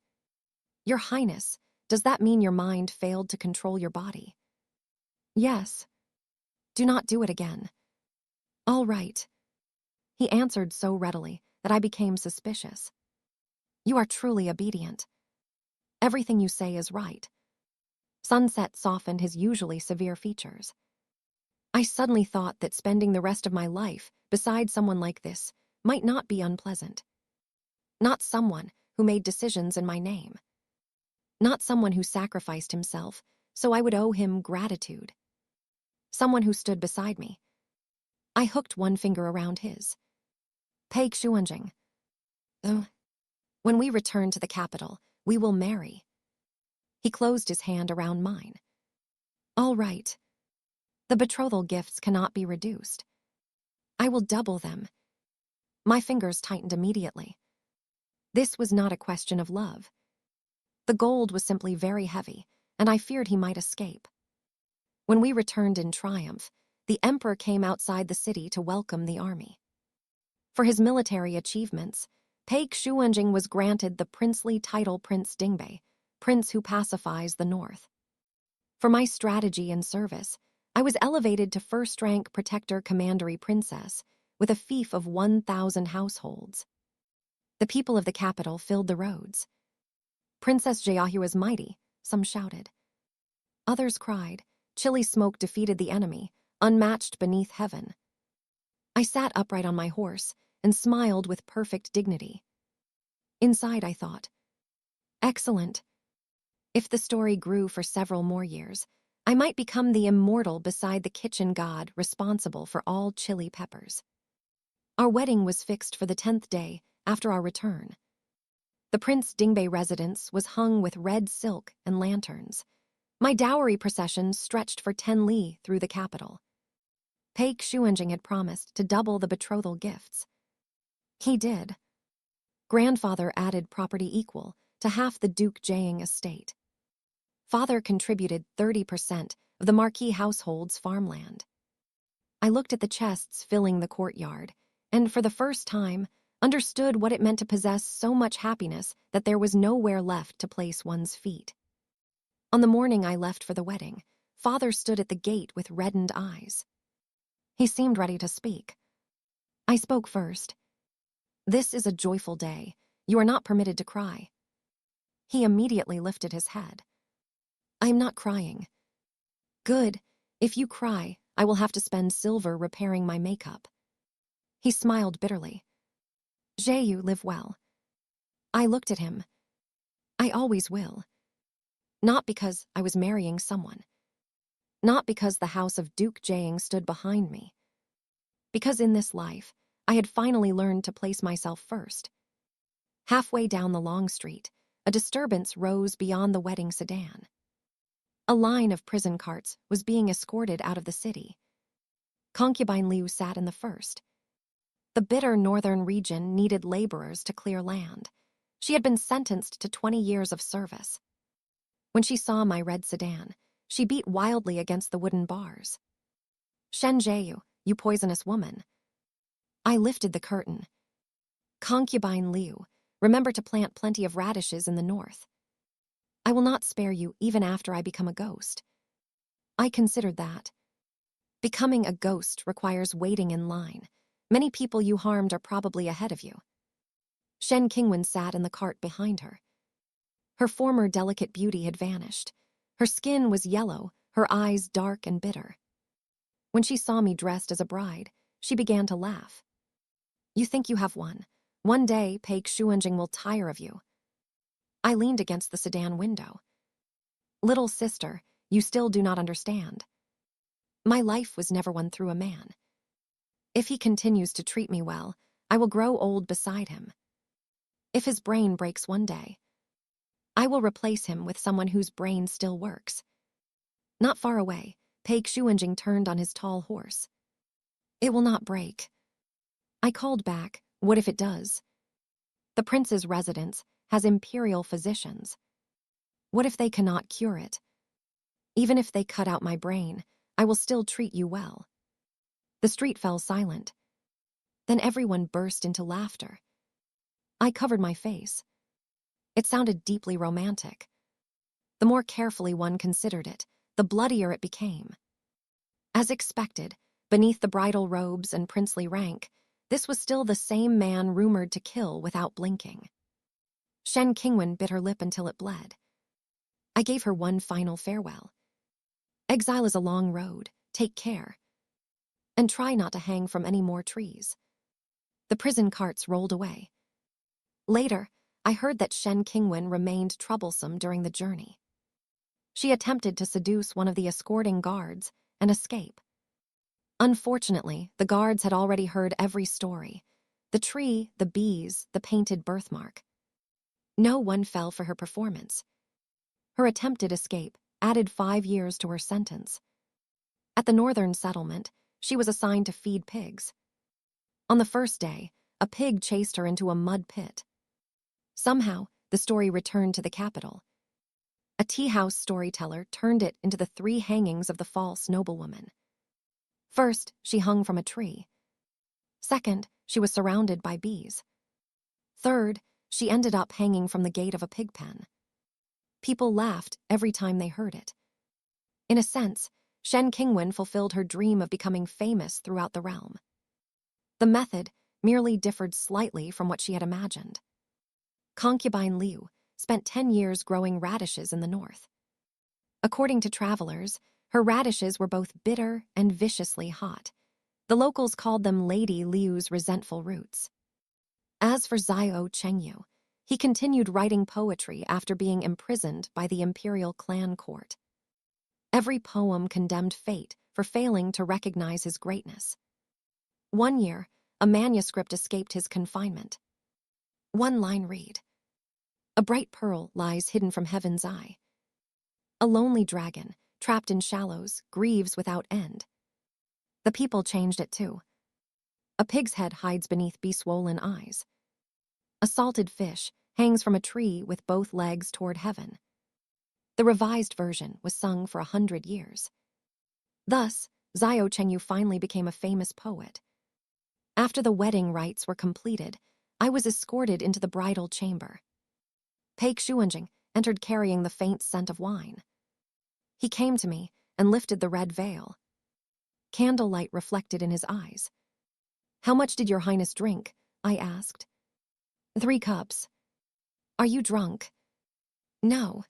"Your Highness, does that mean your mind failed to control your body?" "Yes." "Do not do it again." "All right." He answered so readily that I became suspicious. "You are truly obedient. Everything you say is right." Sunset softened his usually severe features. I suddenly thought that spending the rest of my life beside someone like this might not be unpleasant. Not someone who made decisions in my name. Not someone who sacrificed himself so I would owe him gratitude. Someone who stood beside me. I hooked one finger around his. "Pei Shuanjing. Oh, when we return to the capital, we will marry." He closed his hand around mine. "All right. The betrothal gifts cannot be reduced. I will double them." My fingers tightened immediately. This was not a question of love. The gold was simply very heavy, and I feared he might escape. When we returned in triumph, the emperor came outside the city to welcome the army. For his military achievements, Pei Shuanjing was granted the princely title Prince Dingbei, prince who pacifies the north. For my strategy and service, I was elevated to first-rank protector commandery princess with a fief of 1,000 households. The people of the capital filled the roads. "Princess Jiahu is mighty," some shouted. Others cried, "Chili smoke defeated the enemy, unmatched beneath heaven." I sat upright on my horse and smiled with perfect dignity. Inside, I thought, "Excellent." If the story grew for several more years, I might become the immortal beside the kitchen god responsible for all chili peppers. Our wedding was fixed for the 10th day after our return. The Prince Dingbei residence was hung with red silk and lanterns. My dowry procession stretched for 10 li through the capital. Pei Shuanjing had promised to double the betrothal gifts. He did. Grandfather added property equal to half the Duke Jiang estate. Father contributed 30% of the Marquis household's farmland. I looked at the chests filling the courtyard, and for the first time, understood what it meant to possess so much happiness that there was nowhere left to place one's feet. On the morning I left for the wedding, Father stood at the gate with reddened eyes. He seemed ready to speak. I spoke first. "This is a joyful day. You are not permitted to cry." He immediately lifted his head. "I am not crying." "Good. If you cry, I will have to spend silver repairing my makeup." He smiled bitterly. "Jiayu, live well." I looked at him. "I always will." Not because I was marrying someone. Not because the house of Duke Jiang stood behind me. Because in this life, I had finally learned to place myself first. Halfway down the long street, a disturbance rose beyond the wedding sedan. A line of prison carts was being escorted out of the city. Concubine Liu sat in the first. The bitter northern region needed laborers to clear land. She had been sentenced to 20 years of service. When she saw my red sedan, she beat wildly against the wooden bars. "Shen Jiayu, you poisonous woman." I lifted the curtain. "Concubine Liu, Remember to plant plenty of radishes in the north. I will not spare you even after I become a ghost. I considered that. Becoming a ghost requires waiting in line. Many people you harmed are probably ahead of you. Shen Qingwen sat in the cart behind her. Her former delicate beauty had vanished. Her skin was yellow, her eyes dark and bitter. When she saw me dressed as a bride, she began to laugh. You think you have won. One day, Paik Shuanjing will tire of you. I leaned against the sedan window. Little sister, you still do not understand. My life was never won through a man. If he continues to treat me well, I will grow old beside him. If his brain breaks one day, I will replace him with someone whose brain still works. Not far away, Paik Shuanjing turned on his tall horse. It will not break. I called back, what if it does? The prince's residence has imperial physicians. What if they cannot cure it? Even if they cut out my brain, I will still treat you well. The street fell silent. Then everyone burst into laughter. I covered my face. It sounded deeply romantic. The more carefully one considered it, the bloodier it became. As expected, beneath the bridal robes and princely rank, this was still the same man rumored to kill without blinking. Shen Qingwen bit her lip until it bled. I gave her one final farewell. Exile is a long road. Take care. And try not to hang from any more trees. The prison carts rolled away. Later, I heard that Shen Qingwen remained troublesome during the journey. She attempted to seduce one of the escorting guards and escape. Unfortunately, the guards had already heard every story. The tree, the bees, the painted birthmark. No one fell for her performance. Her attempted escape added 5 years to her sentence. At the northern settlement, she was assigned to feed pigs. On the first day, a pig chased her into a mud pit. Somehow, the story returned to the capital. A tea-house storyteller turned it into the 3 hangings of the false noblewoman. First, she hung from a tree. Second, she was surrounded by bees. Third, she ended up hanging from the gate of a pig pen. People laughed every time they heard it. In a sense, Shen Qingwen fulfilled her dream of becoming famous throughout the realm. The method merely differed slightly from what she had imagined. Concubine Liu spent 10 years growing radishes in the north. According to travelers, her radishes were both bitter and viciously hot. The locals called them Lady Liu's resentful roots. As for Xiao Chengyu, he continued writing poetry after being imprisoned by the imperial clan court. Every poem condemned fate for failing to recognize his greatness. One year, a manuscript escaped his confinement. One line read, "A bright pearl lies hidden from heaven's eye. A lonely dragon, trapped in shallows, grieves without end." The people changed it too. A pig's head hides beneath be-swollen eyes. A salted fish hangs from a tree with both legs toward heaven. The revised version was sung for 100 years. Thus, Xiao Chengyu finally became a famous poet. After the wedding rites were completed, I was escorted into the bridal chamber. Paik Shuanjing entered carrying the faint scent of wine. He came to me and lifted the red veil. Candlelight reflected in his eyes. "How much did your highness drink?" I asked. 3 cups. "Are you drunk?" "No."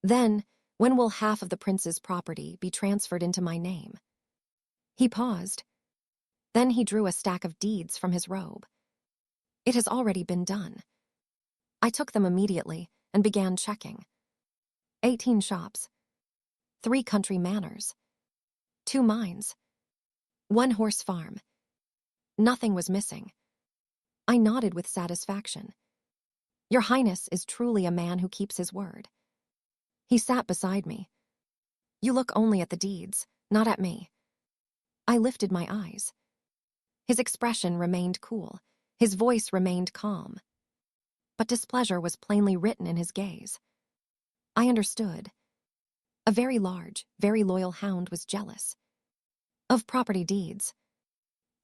"Then, when will half of the prince's property be transferred into my name?" He paused. Then he drew a stack of deeds from his robe. "It has already been done." I took them immediately and began checking. 18 shops. 3 country manors. 2 mines. 1 horse farm. Nothing was missing. I nodded with satisfaction. "Your Highness is truly a man who keeps his word." He sat beside me. "You look only at the deeds, not at me." I lifted my eyes. His expression remained cool. His voice remained calm. But displeasure was plainly written in his gaze. I understood. A very large, very loyal hound was jealous. Of property deeds.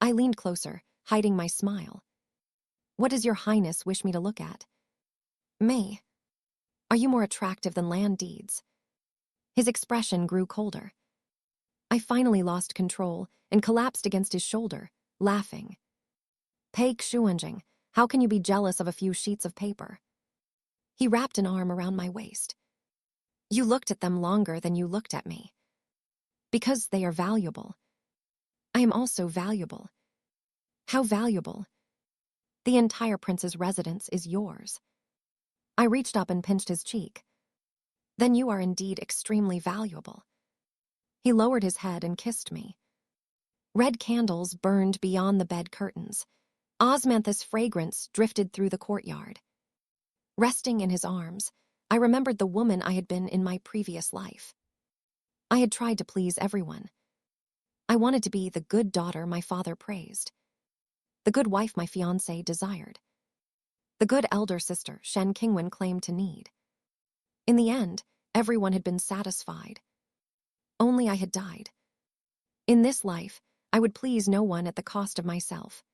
I leaned closer, hiding my smile. What does your highness wish me to look at? Me. Are you more attractive than land deeds? His expression grew colder. I finally lost control and collapsed against his shoulder, laughing. Pei Xuanjing, how can you be jealous of a few sheets of paper? He wrapped an arm around my waist. You looked at them longer than you looked at me. Because they are valuable. I am also valuable. How valuable? The entire prince's residence is yours. I reached up and pinched his cheek. Then you are indeed extremely valuable. He lowered his head and kissed me. Red candles burned beyond the bed curtains. Osmanthus fragrance drifted through the courtyard. Resting in his arms, I remembered the woman I had been in my previous life. I had tried to please everyone. I wanted to be the good daughter my father praised, the good wife my fiancé desired, the good elder sister Shen Qingwen claimed to need. In the end, everyone had been satisfied. Only I had died. In this life, I would please no one at the cost of myself.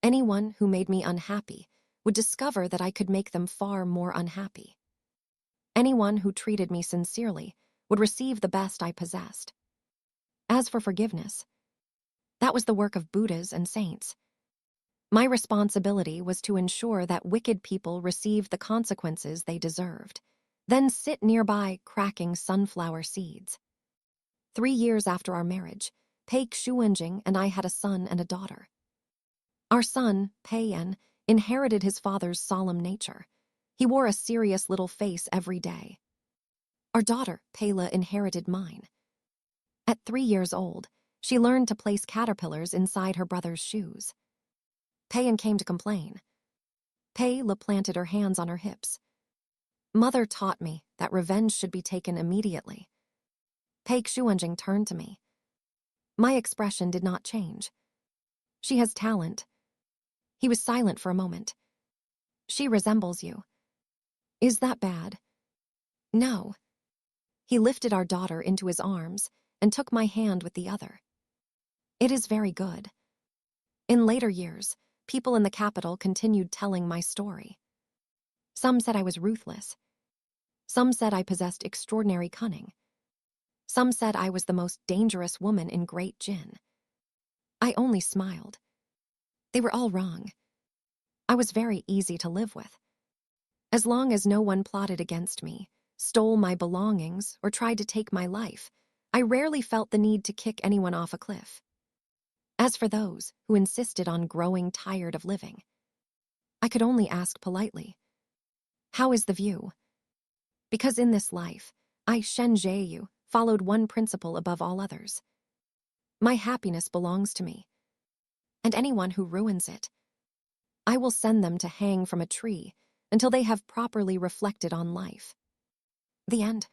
Anyone who made me unhappy would discover that I could make them far more unhappy. Anyone who treated me sincerely would receive the best I possessed. As for forgiveness, that was the work of Buddhas and saints. My responsibility was to ensure that wicked people received the consequences they deserved, then sit nearby cracking sunflower seeds. 3 years after our marriage, Pei Xuanjing and I had a son and a daughter. Our son, Peiyan, inherited his father's solemn nature. He wore a serious little face every day. Our daughter, Pela, inherited mine. At 3 years old, she learned to place caterpillars inside her brother's shoes. Peiyan came to complain. Pela planted her hands on her hips. Mother taught me that revenge should be taken immediately. Pei Xuanjing turned to me. My expression did not change. She has talent. He was silent for a moment. She resembles you. Is that bad? No. He lifted our daughter into his arms and took my hand with the other. It is very good. In later years, people in the capital continued telling my story. Some said I was ruthless. Some said I possessed extraordinary cunning. Some said I was the most dangerous woman in Great Jin. I only smiled. They were all wrong. I was very easy to live with. As long as no one plotted against me, stole my belongings, or tried to take my life, I rarely felt the need to kick anyone off a cliff. As for those who insisted on growing tired of living, I could only ask politely, how is the view? Because in this life, I, Shen Zheyu, followed one principle above all others. My happiness belongs to me, and anyone who ruins it, I will send them to hang from a tree until they have properly reflected on life. The end.